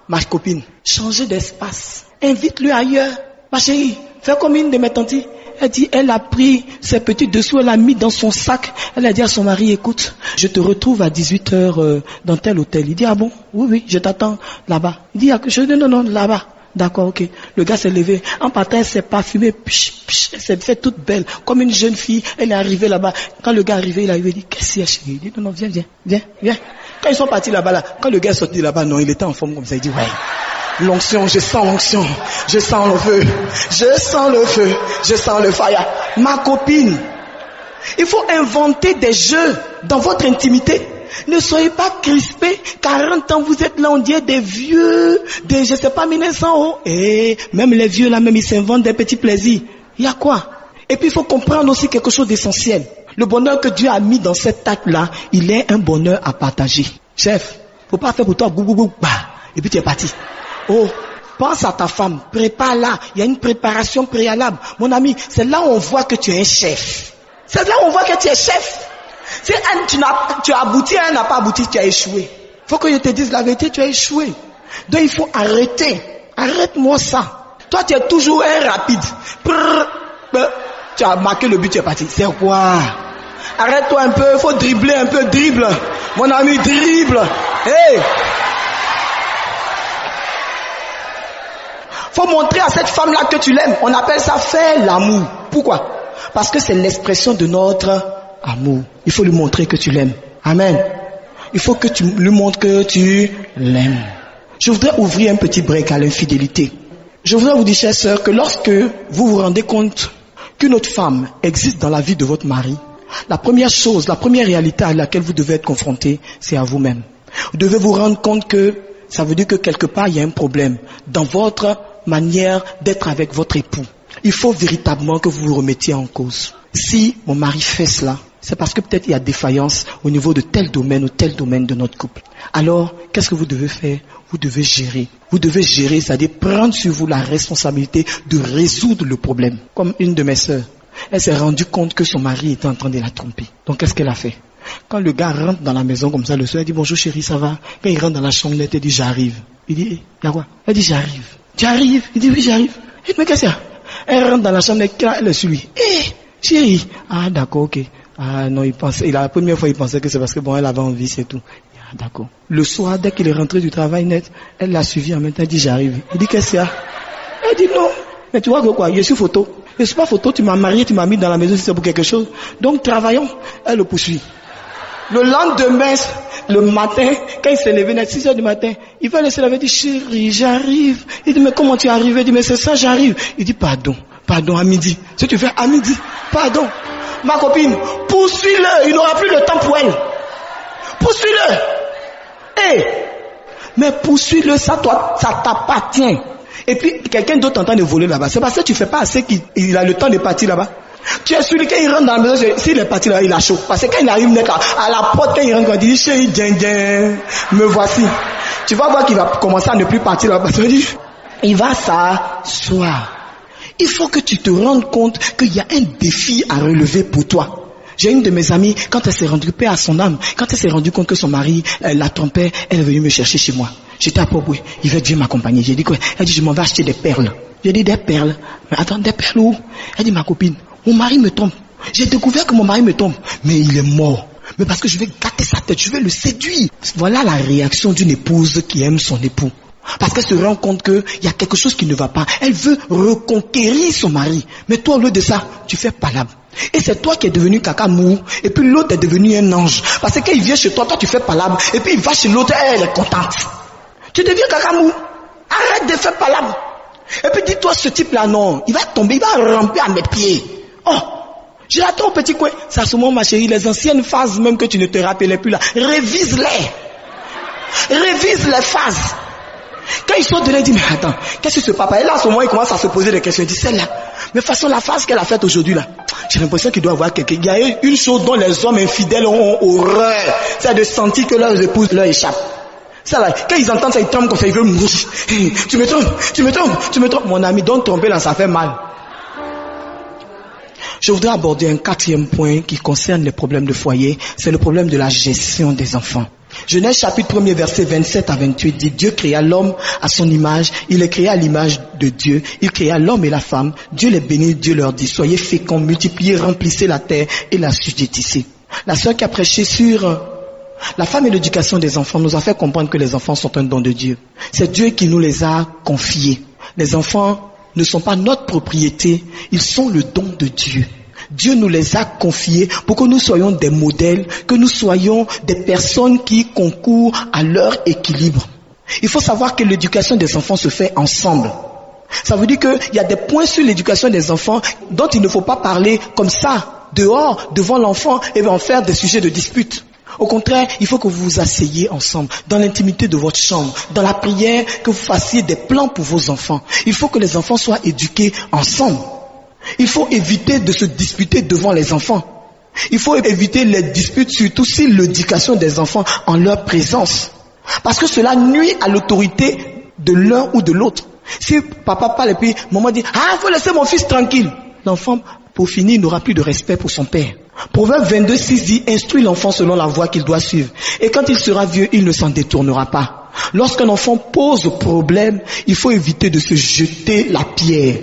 S2: Ma copine, changez d'espace. Invite-le ailleurs. Ma chérie, fais comme une de mes tantes. Elle dit, elle a pris ses petits dessous, elle a mis dans son sac. Elle a dit à son mari, écoute, je te retrouve à 18h dans tel hôtel. Il dit, ah bon? Oui, je t'attends là-bas. Il dit, non, là-bas. D'accord, ok. Le gars s'est levé. En partant, elle s'est parfumée. Elle s'est fait toute belle. Comme une jeune fille. Elle est arrivée là-bas. Quand le gars est arrivé, il a dit, qu'est-ce qu'il y a chérie? Il dit, non, viens. Quand ils sont partis là-bas, là, quand le gars est sorti là-bas, non, il était en forme comme ça. Il dit, ouais. L'onction, je sens l'onction. Je sens le feu. Je sens le fire. Ma copine, il faut inventer des jeux dans votre intimité. Ne soyez pas crispés. 40 ans, vous êtes là, on dirait des vieux, je sais pas, 1900. Et même les vieux là, même ils s'inventent des petits plaisirs. Il y a quoi? Et puis il faut comprendre aussi quelque chose d'essentiel. Le bonheur que Dieu a mis dans cet acte-là, il est un bonheur à partager. Chef, faut pas faire pour toi, et puis tu es parti. Oh, pense à ta femme, prépare-la. Il y a une préparation préalable. Mon ami, c'est là où on voit que tu es un chef. C'est là où on voit que tu es chef. Si tu as abouti, elle n'a pas abouti, tu as échoué. Faut que je te dise la vérité, tu as échoué. Donc il faut arrêter. Arrête-moi ça. Toi, tu es toujours un rapide. Tu as marqué le but, tu es parti. C'est quoi? Arrête-toi un peu, il faut dribbler un peu, dribble. Mon ami, dribble. Hey! Faut montrer à cette femme-là que tu l'aimes. On appelle ça faire l'amour. Pourquoi? Parce que c'est l'expression de notre amour. Il faut lui montrer que tu l'aimes. Amen. Il faut que tu lui montres que tu l'aimes. Je voudrais ouvrir un petit break à l'infidélité. Je voudrais vous dire, chère sœur, que lorsque vous vous rendez compte qu'une autre femme existe dans la vie de votre mari, la première chose, la première réalité à laquelle vous devez être confronté, c'est à vous-même. Vous devez vous rendre compte que ça veut dire que quelque part, il y a un problème dans votre manière d'être avec votre époux. Il faut véritablement que vous vous remettiez en cause. Si mon mari fait cela, c'est parce que peut-être il y a défaillance au niveau de tel domaine ou tel domaine de notre couple. Alors, qu'est-ce que vous devez faire? Vous devez gérer. Vous devez gérer, c'est-à-dire prendre sur vous la responsabilité de résoudre le problème. Comme une de mes sœurs, elle s'est rendue compte que son mari était en train de la tromper. Donc, qu'est-ce qu'elle a fait? Quand le gars rentre dans la maison comme ça, le soir, elle dit bonjour chérie, ça va? Quand il rentre dans la chambre, elle dit j'arrive. Il dit, il y a quoi? Elle dit j'arrive. Tu arrives? Il dit oui, j'arrive. Il dit mais qu'est-ce qu'il y a? Elle rentre dans la chambre, elle suit. Chérie. Ah, d'accord, ok. Ah, non, la première fois, il pensait que c'est parce que bon, elle avait envie, c'est tout. Ah, d'accord. Le soir, dès qu'il est rentré du travail net, elle l'a suivi en même temps, elle dit j'arrive. Il dit qu'est-ce qu'il y a? Elle dit non. Mais tu vois que quoi? Je suis photo. Je suis pas photo, tu m'as marié, tu m'as mis dans la maison si c'est pour quelque chose. Donc, travaillons. Elle le poursuit. Le lendemain, le matin, quand il s'est levé, à 6 heures du matin, il va laisser la vie, il dit, chérie, j'arrive. Il dit, mais comment tu es arrivé? Il dit, mais c'est ça, j'arrive. Il dit, pardon, à midi. Si tu fais à midi, pardon. Ma copine, poursuis-le, il n'aura plus le temps pour elle. Poursuis-le. Mais poursuis-le, ça t'appartient. Et puis, quelqu'un d'autre est en train de voler là-bas. C'est parce que tu fais pas assez qu'il a le temps de partir là-bas. Tu es celui qui rentre dans la maison, s'il est parti là, il a chaud. Parce que quand il arrive à la porte, quand il rentre, il dit, chérie, me voici. Tu vas voir qu'il va commencer à ne plus partir là. Parce qu'il il va s'asseoir. Il faut que tu te rendes compte qu'il y a un défi à relever pour toi. J'ai une de mes amies, quand elle s'est rendue, paix à son âme, quand elle s'est rendue compte que son mari la trompait, elle est venue me chercher chez moi. J'étais à Pop, oui, il va venir m'accompagner. J'ai dit quoi? Elle dit, je m'en vais acheter des perles. J'ai dit, des perles? Mais attends, des perles où? Elle dit, ma copine, mon mari me trompe. J'ai découvert que mon mari me trompe, mais il est mort. Mais parce que je vais gâter sa tête, je vais le séduire. Voilà la réaction d'une épouse qui aime son époux. Parce qu'elle se rend compte qu'il y a quelque chose qui ne va pas. Elle veut reconquérir son mari. Mais toi, au lieu de ça, tu fais palabre. Et c'est toi qui es devenu caca mou. Et puis l'autre est devenu un ange. Parce que quand il vient chez toi, toi tu fais palabre. Et puis il va chez l'autre, elle est contente. Tu deviens caca mou. Arrête de faire palabre. Et puis dis-toi, ce type-là, non. Il va tomber, il va ramper à mes pieds. Oh, je l'attends au petit coin. C'est à ce moment, ma chérie, les anciennes phases même que tu ne te rappelais plus là, révise-les. Révise les phases. Quand ils sont de là, ils disent, mais attends, qu'est-ce que ce papa? Et là, à ce moment, il commence à se poser des questions. Il dit, celle-là. Mais de toute façon, la phase qu'elle a faite aujourd'hui, là, j'ai l'impression qu'il doit y avoir quelqu'un. Il y a une chose dont les hommes infidèles ont horreur. C'est de sentir que leurs épouses leur échappent. Ça là, quand ils entendent ça, ils tombent comme ça, ils veulent mourir. Tu me trompes. Mon ami, donc tromper là, ça fait mal. Je voudrais aborder un 4e point qui concerne les problèmes de foyer. C'est le problème de la gestion des enfants. Genèse chapitre 1er verset 27 à 28 dit, Dieu créa l'homme à son image, il les créa à l'image de Dieu, il créa l'homme et la femme, Dieu les bénit, Dieu leur dit, soyez féconds, multipliez, remplissez la terre et la subjuguez. La sœur qui a prêché sur la femme et l'éducation des enfants nous a fait comprendre que les enfants sont un don de Dieu. C'est Dieu qui nous les a confiés. Les enfants ne sont pas notre propriété, ils sont le don de Dieu. Dieu nous les a confiés pour que nous soyons des modèles, que nous soyons des personnes qui concourent à leur équilibre. Il faut savoir que l'éducation des enfants se fait ensemble. Ça veut dire qu'il y a des points sur l'éducation des enfants dont il ne faut pas parler comme ça, dehors, devant l'enfant, et en faire des sujets de dispute. Au contraire, il faut que vous vous asseyez ensemble, dans l'intimité de votre chambre, dans la prière, que vous fassiez des plans pour vos enfants. Il faut que les enfants soient éduqués ensemble. Il faut éviter de se disputer devant les enfants. Il faut éviter les disputes, surtout si l'éducation des enfants en leur présence. Parce que cela nuit à l'autorité de l'un ou de l'autre. Si papa parle et puis maman dit, ah, faut laisser mon fils tranquille. L'enfant, pour finir, n'aura plus de respect pour son père. Proverbe 22:6 dit, instruis l'enfant selon la voie qu'il doit suivre. Et quand il sera vieux, il ne s'en détournera pas. Lorsqu'un enfant pose problème, il faut éviter de se jeter la pierre.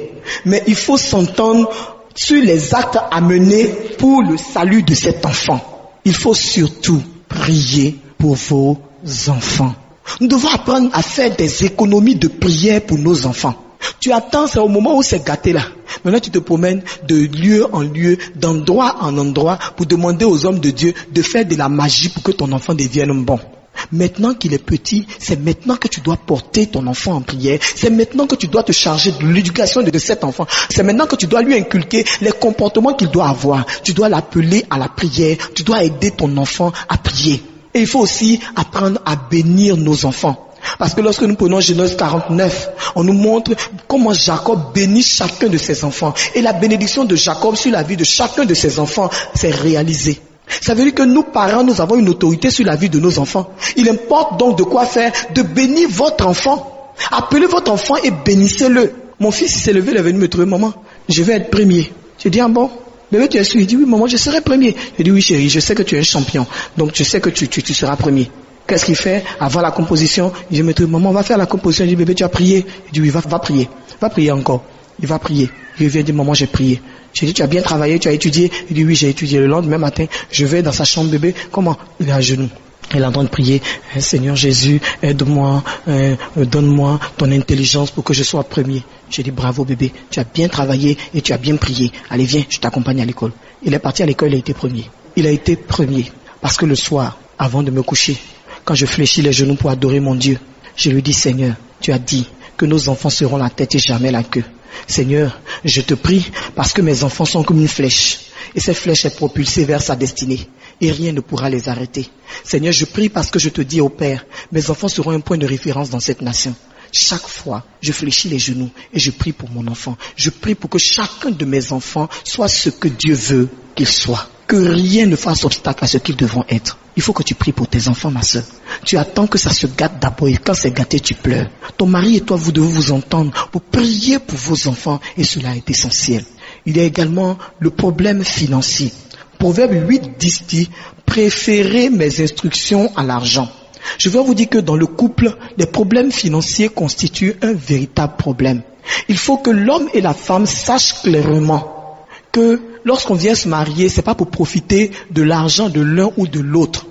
S2: Mais il faut s'entendre sur les actes à mener pour le salut de cet enfant. Il faut surtout prier pour vos enfants. Nous devons apprendre à faire des économies de prière pour nos enfants. Tu attends, c'est au moment où c'est gâté là. Maintenant tu te promènes de lieu en lieu, d'endroit en endroit pour demander aux hommes de Dieu de faire de la magie pour que ton enfant devienne bon. Maintenant qu'il est petit, c'est maintenant que tu dois porter ton enfant en prière. C'est maintenant que tu dois te charger de l'éducation de cet enfant. C'est maintenant que tu dois lui inculquer les comportements qu'il doit avoir. Tu dois l'appeler à la prière. Tu dois aider ton enfant à prier. Et il faut aussi apprendre à bénir nos enfants. Parce que lorsque nous prenons Genèse 49, on nous montre comment Jacob bénit chacun de ses enfants. Et la bénédiction de Jacob sur la vie de chacun de ses enfants s'est réalisée. Ça veut dire que nous, parents, nous avons une autorité sur la vie de nos enfants. Il importe donc de quoi faire, de bénir votre enfant. Appelez votre enfant et bénissez-le. Mon fils s'est levé, il est venu me trouver, maman, je vais être premier. J'ai dit, ah bon, bébé, tu es sûr? Il dit, oui, maman, je serai premier. J'ai dit, oui, chérie, je sais que tu es un champion. Donc, je sais que tu seras premier. Qu'est-ce qu'il fait? Avant la composition, je me trouve, maman, on va faire la composition. Je dis, bébé, tu as prié? Il dit, oui, va prier. Va prier encore. Il va prier. Il vient dire, maman, j'ai prié. J'ai dit, tu as bien travaillé, tu as étudié? Il dit, oui, j'ai étudié. Le lendemain matin, je vais dans sa chambre, bébé. Comment? Il est à genoux. Il est en train de prier. Seigneur Jésus, aide-moi, donne-moi ton intelligence pour que je sois premier. J'ai dit, bravo bébé, tu as bien travaillé et tu as bien prié. Allez, viens, je t'accompagne à l'école. Il est parti à l'école, il a été premier. Il a été premier parce que le soir, avant de me coucher, quand je fléchis les genoux pour adorer mon Dieu, je lui dis, Seigneur, tu as dit que nos enfants seront la tête et jamais la queue. Seigneur, je te prie parce que mes enfants sont comme une flèche et cette flèche est propulsée vers sa destinée et rien ne pourra les arrêter. Seigneur, je prie parce que je te dis au Père, mes enfants seront un point de référence dans cette nation. chaque fois, je fléchis les genoux et je prie pour mon enfant. Je prie pour que chacun de mes enfants soit ce que Dieu veut qu'il soit. Que rien ne fasse obstacle à ce qu'ils devront être. Il faut que tu pries pour tes enfants, ma sœur. Tu attends que ça se gâte d'abord et quand c'est gâté, tu pleures. Ton mari et toi, vous devez vous entendre pour prier pour vos enfants et cela est essentiel. Il y a également le problème financier. Proverbe 8:10 dit « Préférez mes instructions à l'argent ». Je veux vous dire que dans le couple, les problèmes financiers constituent un véritable problème. Il faut que l'homme et la femme sachent clairement que lorsqu'on vient se marier, c'est pas pour profiter de l'argent de l'un ou de l'autre,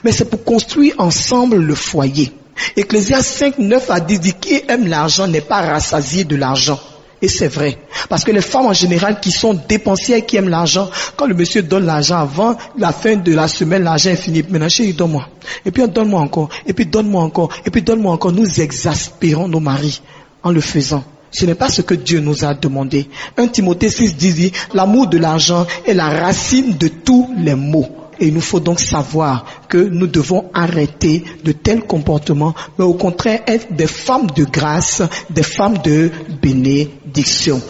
S2: mais c'est pour construire ensemble le foyer. Ecclésiaste 5:9 a dit « Qui aime l'argent n'est pas rassasié de l'argent ». Et c'est vrai. Parce que les femmes en général qui sont dépensières et qui aiment l'argent, quand le monsieur donne l'argent avant la fin de la semaine, l'argent est fini. Maintenant, chérie, donne-moi. Et puis, donne-moi encore. Et puis, donne-moi encore. Et puis, donne-moi encore. Nous exaspérons nos maris en le faisant. Ce n'est pas ce que Dieu nous a demandé. 1 Timothée 6 dit, l'amour de l'argent est la racine de tous les maux. Et il nous faut donc savoir que nous devons arrêter de tels comportements, mais au contraire être des femmes de grâce, des femmes de bénédiction.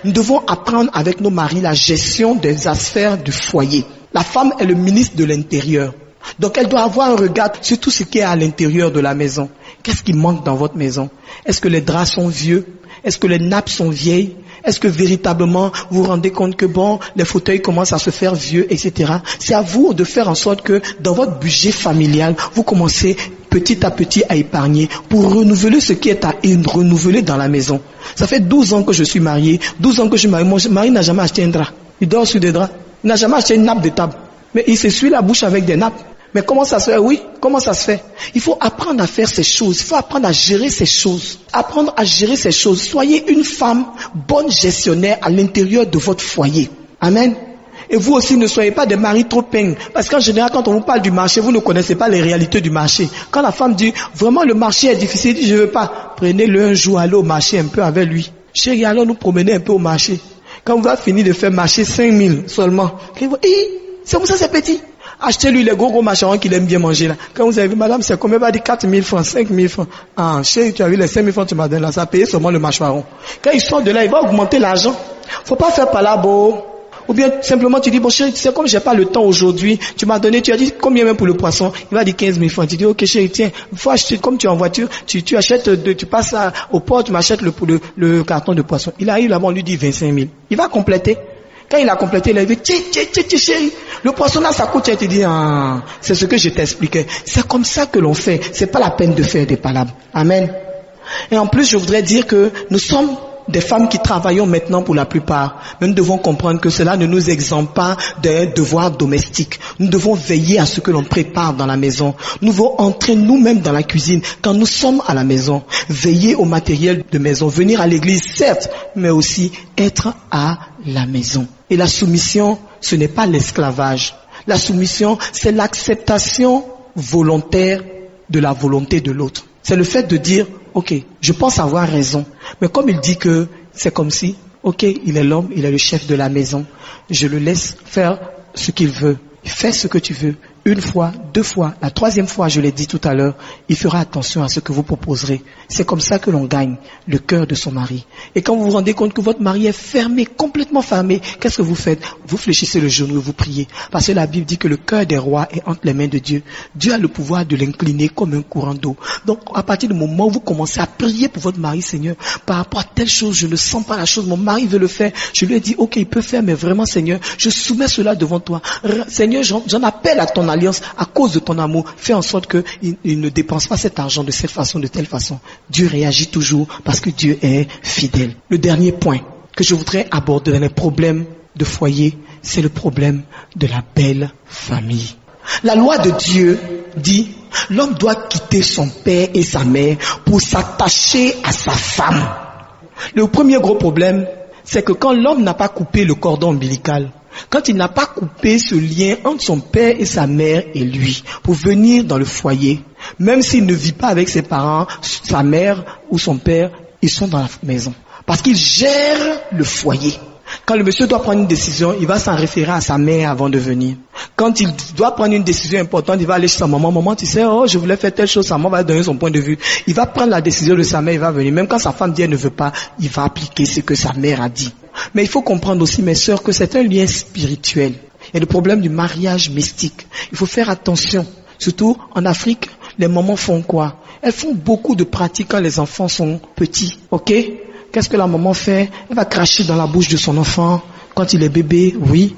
S2: Nous devons apprendre avec nos maris la gestion des affaires du foyer. La femme est le ministre de l'Intérieur. Donc elle doit avoir un regard sur tout ce qui est à l'intérieur de la maison. Qu'est-ce qui manque dans votre maison? Est-ce que les draps sont vieux? Est-ce que les nappes sont vieilles? Est-ce que véritablement vous vous rendez compte que les fauteuils commencent à se faire vieux, etc. C'est à vous de faire en sorte que dans votre budget familial, vous commencez petit à petit à épargner pour renouveler ce qui est à renouveler dans la maison. Ça fait 12 ans que je suis marié, 12 ans que je suis marié. Mon mari n'a jamais acheté un drap. Il dort sur des draps. Il n'a jamais acheté une nappe de table. Mais il s'essuie la bouche avec des nappes. Mais comment ça se fait? Oui, comment ça se fait? Il faut apprendre à faire ces choses. Il faut apprendre à gérer ces choses. Apprendre à gérer ces choses. Soyez une femme bonne gestionnaire à l'intérieur de votre foyer. Amen. Et vous aussi, ne soyez pas des maris trop peignes. Parce qu'en général, quand on vous parle du marché, vous ne connaissez pas les réalités du marché. Quand la femme dit, vraiment le marché est difficile, elle dit, je veux pas. Prenez-le un jour, allez au marché un peu avec lui. Chérie, allons nous promener un peu au marché. Quand vous avez fini de faire marcher 5 000 seulement, c'est pour ça c'est petit. Achetez-lui les gros macharons qu'il aime bien manger là. Quand vous avez vu, madame, c'est combien? Il va dire 4 000 francs, 5 000 francs. Ah, chérie, tu as vu les 5 000 francs tu m'as donné là, ça a payé seulement le macharon. Quand il sort de là, il va augmenter l'argent. Faut pas faire par là, beau. Ou bien, simplement, tu dis, bon, chérie, tu sais, comme j'ai pas le temps aujourd'hui, tu m'as donné, tu as dit combien même pour le poisson? Il va dire 15 000 francs. Tu dis, ok, chérie, tiens, faut acheter, comme tu es en voiture, tu achètes, tu passes au port, tu m'achètes le carton de poisson. Il arrive là-bas, on lui dit 25 000. Il va compléter. Quand il a complété, il a dit, chérie, le poisson là, ça coûte, tu te dis, ah, c'est ce que je t'expliquais. C'est comme ça que l'on fait. C'est pas la peine de faire des palabres. Amen. Et en plus, je voudrais dire que nous sommes des femmes qui travaillons maintenant pour la plupart. Mais nous devons comprendre que cela ne nous exempte pas des devoirs domestiques. Nous devons veiller à ce que l'on prépare dans la maison. Nous devons entrer nous-mêmes dans la cuisine quand nous sommes à la maison. Veiller au matériel de maison. Venir à l'église, certes, mais aussi être à la maison. Et la soumission, ce n'est pas l'esclavage. La soumission, c'est l'acceptation volontaire de la volonté de l'autre. C'est le fait de dire, ok, je pense avoir raison. Mais comme il dit que c'est comme si, ok, il est l'homme, il est le chef de la maison. Je le laisse faire ce qu'il veut. Fais ce que tu veux. Une fois, 2 fois, la 3e fois, je l'ai dit tout à l'heure, il fera attention à ce que vous proposerez. C'est comme ça que l'on gagne le cœur de son mari. Et quand vous vous rendez compte que votre mari est fermé, complètement fermé, qu'est-ce que vous faites? Vous fléchissez le genou et vous priez. Parce que la Bible dit que le cœur des rois est entre les mains de Dieu. Dieu a le pouvoir de l'incliner comme un courant d'eau. Donc, à partir du moment où vous commencez à prier pour votre mari, Seigneur, par rapport à telle chose, je ne sens pas la chose, mon mari veut le faire. Je lui ai dit, ok, il peut faire, mais vraiment, Seigneur, je soumets cela devant toi. Seigneur, j'en appelle à ton alliance à cause de ton amour. Fais en sorte qu'il ne dépense pas cet argent de cette façon, de telle façon. Dieu réagit toujours parce que Dieu est fidèle. Le dernier point que je voudrais aborder dans les problèmes de foyer, c'est le problème de la belle famille. La loi de Dieu dit, l'homme doit quitter son père et sa mère pour s'attacher à sa femme. Le premier gros problème, c'est que quand l'homme n'a pas coupé le cordon ombilical, quand il n'a pas coupé ce lien entre son père et sa mère et lui, pour venir dans le foyer, même s'il ne vit pas avec ses parents, sa mère ou son père, ils sont dans la maison. Parce qu'il gère le foyer. Quand le monsieur doit prendre une décision, il va s'en référer à sa mère avant de venir. Quand il doit prendre une décision importante, il va aller chez sa maman. Maman, tu sais, oh, je voulais faire telle chose. Sa maman va donner son point de vue. Il va prendre la décision de sa mère, il va venir. Même quand sa femme dit elle ne veut pas, il va appliquer ce que sa mère a dit. Mais il faut comprendre aussi, mes sœurs, que c'est un lien spirituel. Il y a le problème du mariage mystique. Il faut faire attention. Surtout en Afrique, les mamans font quoi? Elles font beaucoup de pratiques quand les enfants sont petits. Ok? Qu'est-ce que la maman fait? Elle va cracher dans la bouche de son enfant. Quand il est bébé, oui.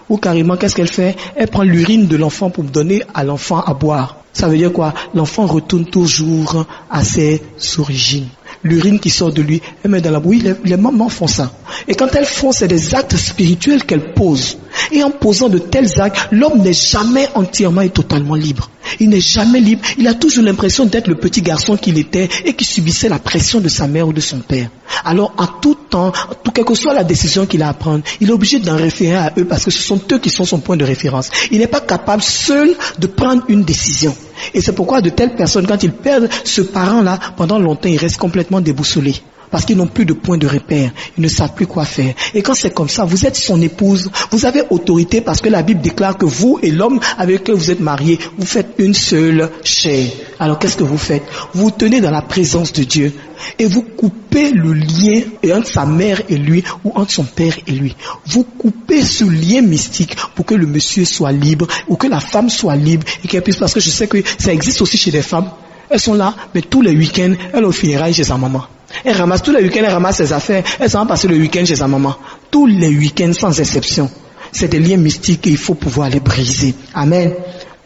S2: Ou carrément, qu'est-ce qu'elle fait? Elle prend l'urine de l'enfant pour donner à l'enfant à boire. Ça veut dire quoi? L'enfant retourne toujours à ses origines. L'urine qui sort de lui, elle met dans la bouche. Oui, les mamans font ça. Et quand elles font, c'est des actes spirituels qu'elles posent. Et en posant de tels actes, l'homme n'est jamais entièrement et totalement libre. Il n'est jamais libre. Il a toujours l'impression d'être le petit garçon qu'il était et qui subissait la pression de sa mère ou de son père. Alors, à tout temps, quelle que soit la décision qu'il a à prendre, il est obligé d'en référer à eux parce que ce sont eux qui sont son point de référence. Il n'est pas capable seul de prendre une décision. Et c'est pourquoi de telles personnes, quand ils perdent ce parent-là, pendant longtemps, ils restent complètement déboussolés. Parce qu'ils n'ont plus de point de repère. Ils ne savent plus quoi faire. Et quand c'est comme ça, vous êtes son épouse. Vous avez autorité parce que la Bible déclare que vous et l'homme avec qui vous êtes mariés, vous faites une seule chair. Alors qu'est-ce que vous faites? Vous vous tenez dans la présence de Dieu. Et vous coupez le lien entre sa mère et lui ou entre son père et lui. Vous coupez ce lien mystique pour que le monsieur soit libre ou que la femme soit libre et qu'elle puisse, parce que je sais que ça existe aussi chez les femmes. Elles sont là, mais tous les week-ends, elles au funérailles chez sa maman. Elle ramasse tous les week-ends, elle ramasse ses affaires. Elle s'en va passer le week-end chez sa maman. Tous les week-ends, sans exception. C'est des liens mystiques et il faut pouvoir les briser. Amen.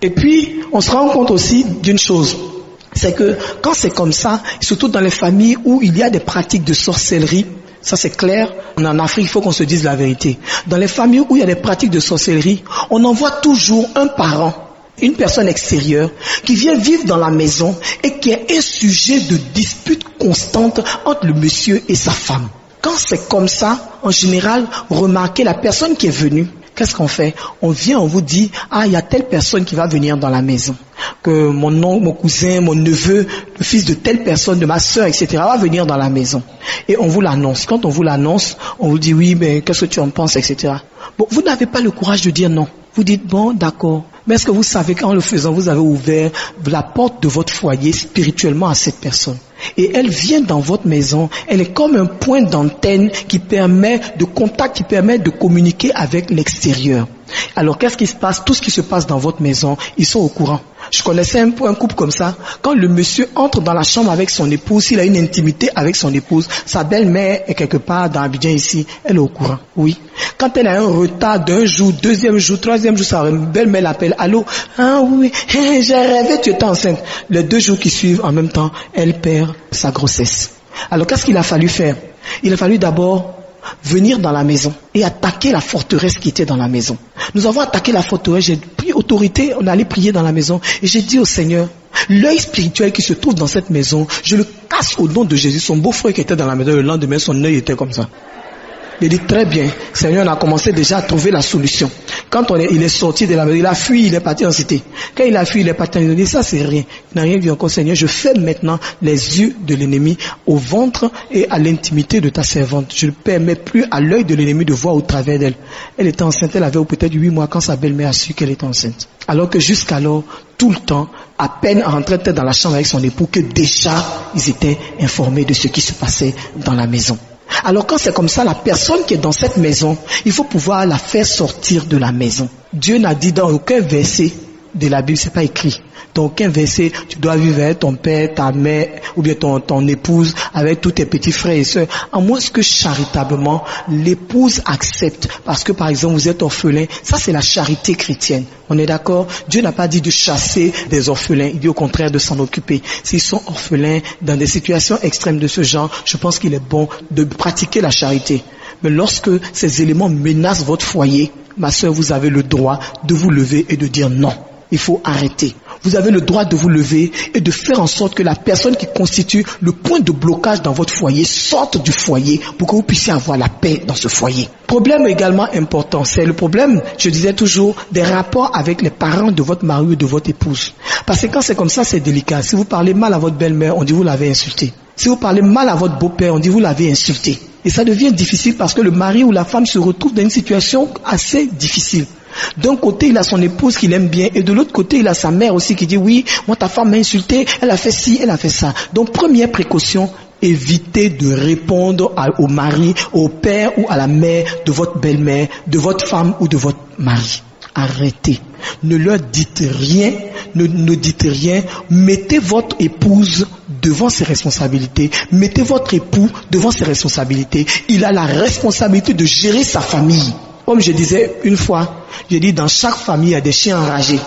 S2: Et puis, on se rend compte aussi d'une chose. C'est que quand c'est comme ça, surtout dans les familles où il y a des pratiques de sorcellerie, ça c'est clair, en Afrique, il faut qu'on se dise la vérité. Dans les familles où il y a des pratiques de sorcellerie, on envoie toujours un parent, une personne extérieure qui vient vivre dans la maison et qui est un sujet de dispute constante entre le monsieur et sa femme. Quand c'est comme ça, en général, remarquez la personne qui est venue. Qu'est-ce qu'on fait? On vient, on vous dit, ah, il y a telle personne qui va venir dans la maison. Que mon oncle, mon cousin, mon neveu, le fils de telle personne, de ma soeur, etc. va venir dans la maison. Et on vous l'annonce. Quand on vous l'annonce, on vous dit, oui, mais qu'est-ce que tu en penses, etc. Bon, vous n'avez pas le courage de dire non. Vous dites, bon, d'accord. Mais est-ce que vous savez qu'en le faisant, vous avez ouvert la porte de votre foyer spirituellement à cette personne? Et elle vient dans votre maison, elle est comme un point d'antenne qui permet de contact, qui permet de communiquer avec l'extérieur. Alors qu'est-ce qui se passe? Tout ce qui se passe dans votre maison, ils sont au courant. Je connaissais un couple comme ça. Quand le monsieur entre dans la chambre avec son épouse, s'il a une intimité avec son épouse, sa belle-mère est quelque part dans Abidjan ici, elle est au courant. Oui. Quand elle a un retard d'un jour, deuxième jour, troisième jour, sa belle-mère l'appelle. Allô? Ah oui, j'ai rêvé, tu étais enceinte. Les 2 jours qui suivent, en même temps, elle perd sa grossesse. Alors qu'est-ce qu'il a fallu faire? Il a fallu d'abord venir dans la maison et attaquer la forteresse qui était dans la maison. Nous avons attaqué la forteresse, j'ai pris autorité, on allait prier dans la maison et j'ai dit au Seigneur, l'œil spirituel qui se trouve dans cette maison, je le casse au nom de Jésus. Son beau-frère qui était dans la maison, le lendemain, son œil était comme ça. Il dit très bien, Seigneur, on a commencé déjà à trouver la solution. Quand il est sorti de la maison, il a fui, il est parti en cité. Quand il a fui, il est parti en cité. Il dit, ça c'est rien. Il n'a rien vu encore, Seigneur. Je ferme maintenant les yeux de l'ennemi au ventre et à l'intimité de ta servante. Je ne permets plus à l'œil de l'ennemi de voir au travers d'elle. Elle était enceinte, elle avait peut-être 8 mois quand sa belle-mère a su qu'elle était enceinte. Alors que jusqu'alors, tout le temps, à peine rentrait dans la chambre avec son époux, que déjà, ils étaient informés de ce qui se passait dans la maison. Alors quand c'est comme ça, la personne qui est dans cette maison, il faut pouvoir la faire sortir de la maison. Dieu n'a dit dans aucun verset de la Bible, c'est pas écrit. Dans aucun verset, tu dois vivre avec ton père, ta mère, ou bien ton épouse, avec tous tes petits frères et sœurs. À moins que charitablement, l'épouse accepte. Parce que par exemple, vous êtes orphelin. Ça, c'est la charité chrétienne. On est d'accord? Dieu n'a pas dit de chasser des orphelins. Il dit au contraire de s'en occuper. S'ils sont orphelins, dans des situations extrêmes de ce genre, je pense qu'il est bon de pratiquer la charité. Mais lorsque ces éléments menacent votre foyer, ma sœur, vous avez le droit de vous lever et de dire non. Il faut arrêter. Vous avez le droit de vous lever et de faire en sorte que la personne qui constitue le point de blocage dans votre foyer sorte du foyer pour que vous puissiez avoir la paix dans ce foyer. Problème également important, c'est le problème, je disais toujours, des rapports avec les parents de votre mari ou de votre épouse. Parce que quand c'est comme ça, c'est délicat. Si vous parlez mal à votre belle-mère, on dit vous l'avez insulté. Si vous parlez mal à votre beau-père, on dit vous l'avez insulté. Et ça devient difficile parce que le mari ou la femme se retrouve dans une situation assez difficile. D'un côté, il a son épouse qu'il aime bien, et de l'autre côté, il a sa mère aussi qui dit, oui, moi ta femme m'a insulté, elle a fait ci, elle a fait ça. Donc première précaution, évitez de répondre au mari, au père ou à la mère de votre belle-mère, de votre femme ou de votre mari. Arrêtez. Ne leur dites rien, ne dites rien. Mettez votre épouse devant ses responsabilités. Mettez votre époux devant ses responsabilités. Il a la responsabilité de gérer sa famille. Comme je disais une fois, j'ai dit dans chaque famille il y a des chiens enragés.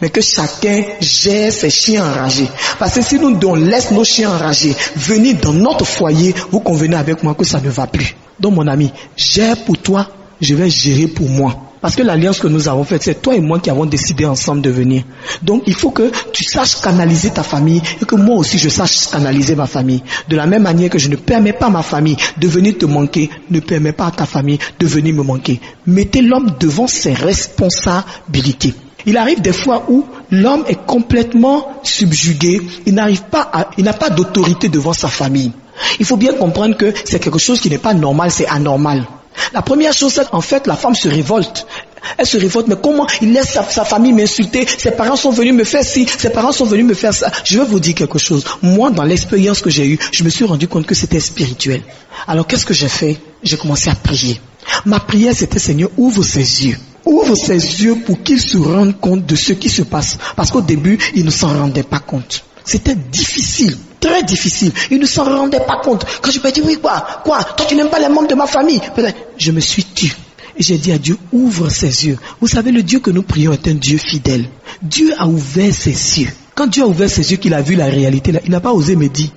S2: Mais que chacun gère ses chiens enragés. Parce que si nous on laisse nos chiens enragés venir dans notre foyer, vous convenez avec moi que ça ne va plus. Donc mon ami, gère pour toi, je vais gérer pour moi. Parce que l'alliance que nous avons faite, c'est toi et moi qui avons décidé ensemble de venir. Donc il faut que tu saches canaliser ta famille et que moi aussi je sache canaliser ma famille. De la même manière que je ne permets pas à ma famille de venir te manquer, ne permets pas à ta famille de venir me manquer. Mettez l'homme devant ses responsabilités. Il arrive des fois où l'homme est complètement subjugué, il n'a pas d'autorité devant sa famille. Il faut bien comprendre que c'est quelque chose qui n'est pas normal, c'est anormal. La première chose, c'est qu'en fait, la femme se révolte. Elle se révolte, mais comment il laisse sa famille m'insulter? Ses parents sont venus me faire ci, ses parents sont venus me faire ça. Je vais vous dire quelque chose. Moi, dans l'expérience que j'ai eue, je me suis rendu compte que c'était spirituel. Alors, qu'est-ce que j'ai fait? J'ai commencé à prier. Ma prière, c'était, Seigneur, ouvre ses yeux. Ouvre ses yeux pour qu'il se rende compte de ce qui se passe. Parce qu'au début, il ne s'en rendait pas compte. C'était difficile. Très difficile. Il ne s'en rendait pas compte. Quand je me dis, oui, quoi? Toi, tu n'aimes pas les membres de ma famille? Je me suis tu. Et j'ai dit à Dieu, ouvre ses yeux. Vous savez, le Dieu que nous prions est un Dieu fidèle. Dieu a ouvert ses yeux. Quand Dieu a ouvert ses yeux, qu'il a vu la réalité, là, il n'a pas osé me dire.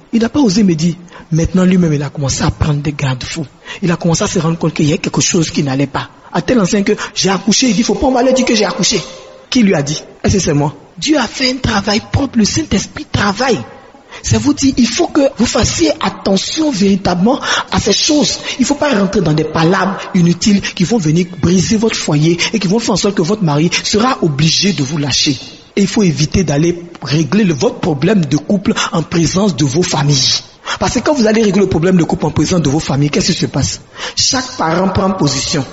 S2: Maintenant, lui-même, il a commencé à prendre des garde-fous. Il a commencé à se rendre compte qu'il y a quelque chose qui n'allait pas. À tel enseigne que j'ai accouché, il dit, faut pas m'aller dire que j'ai accouché. Qui lui a dit? Est-ce que c'est moi? Dieu a fait un travail propre, le Saint-Esprit travaille. Ça vous dit, il faut que vous fassiez attention véritablement à ces choses. Il ne faut pas rentrer dans des palabres inutiles qui vont venir briser votre foyer et qui vont faire en sorte que votre mari sera obligé de vous lâcher. Et il faut éviter d'aller régler votre problème de couple en présence de vos familles. Parce que quand vous allez régler le problème de couple en présence de vos familles, qu'est-ce qui se passe? Chaque parent prend position.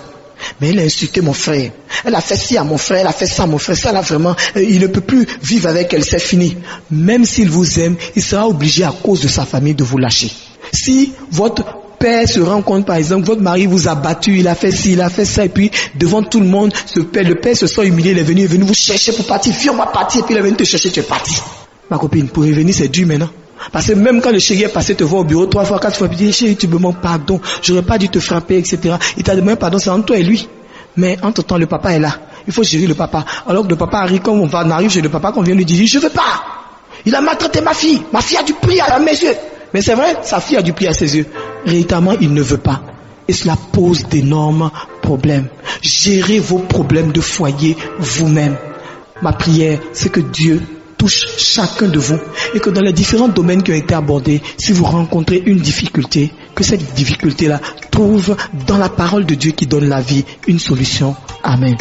S2: Mais elle a insulté mon frère. Elle a fait ci à mon frère, elle a fait ça à mon frère. Ça là vraiment, il ne peut plus vivre avec elle, c'est fini. Même s'il vous aime, il sera obligé à cause de sa famille de vous lâcher. Si votre père se rend compte, par exemple, votre mari vous a battu, il a fait ci, il a fait ça, et puis devant tout le monde, le père se sent humilié, il est venu vous chercher pour partir, viens on va partir, et puis il est venu te chercher, tu es parti. Ma copine, pour revenir, c'est dur maintenant. Parce que même quand le chéri est passé te voir au bureau 3 fois, 4 fois, il dit, chéri, tu me manques pardon, j'aurais pas dû te frapper, etc. Il t'a demandé pardon, c'est entre toi et lui. Mais entre temps, le papa est là. Il faut gérer le papa. Alors que le papa arrive, comme on arrive chez le papa, qu'on vient lui dire, je veux pas. Il a maltraité ma fille. Ma fille a du prix à mes yeux. Mais c'est vrai, sa fille a du prix à ses yeux. Véritablement, il ne veut pas. Et cela pose d'énormes problèmes. Gérez vos problèmes de foyer vous-même. Ma prière, c'est que Dieu touche chacun de vous et que dans les différents domaines qui ont été abordés, si vous rencontrez une difficulté, que cette difficulté-là trouve dans la parole de Dieu qui donne la vie une solution. Amen.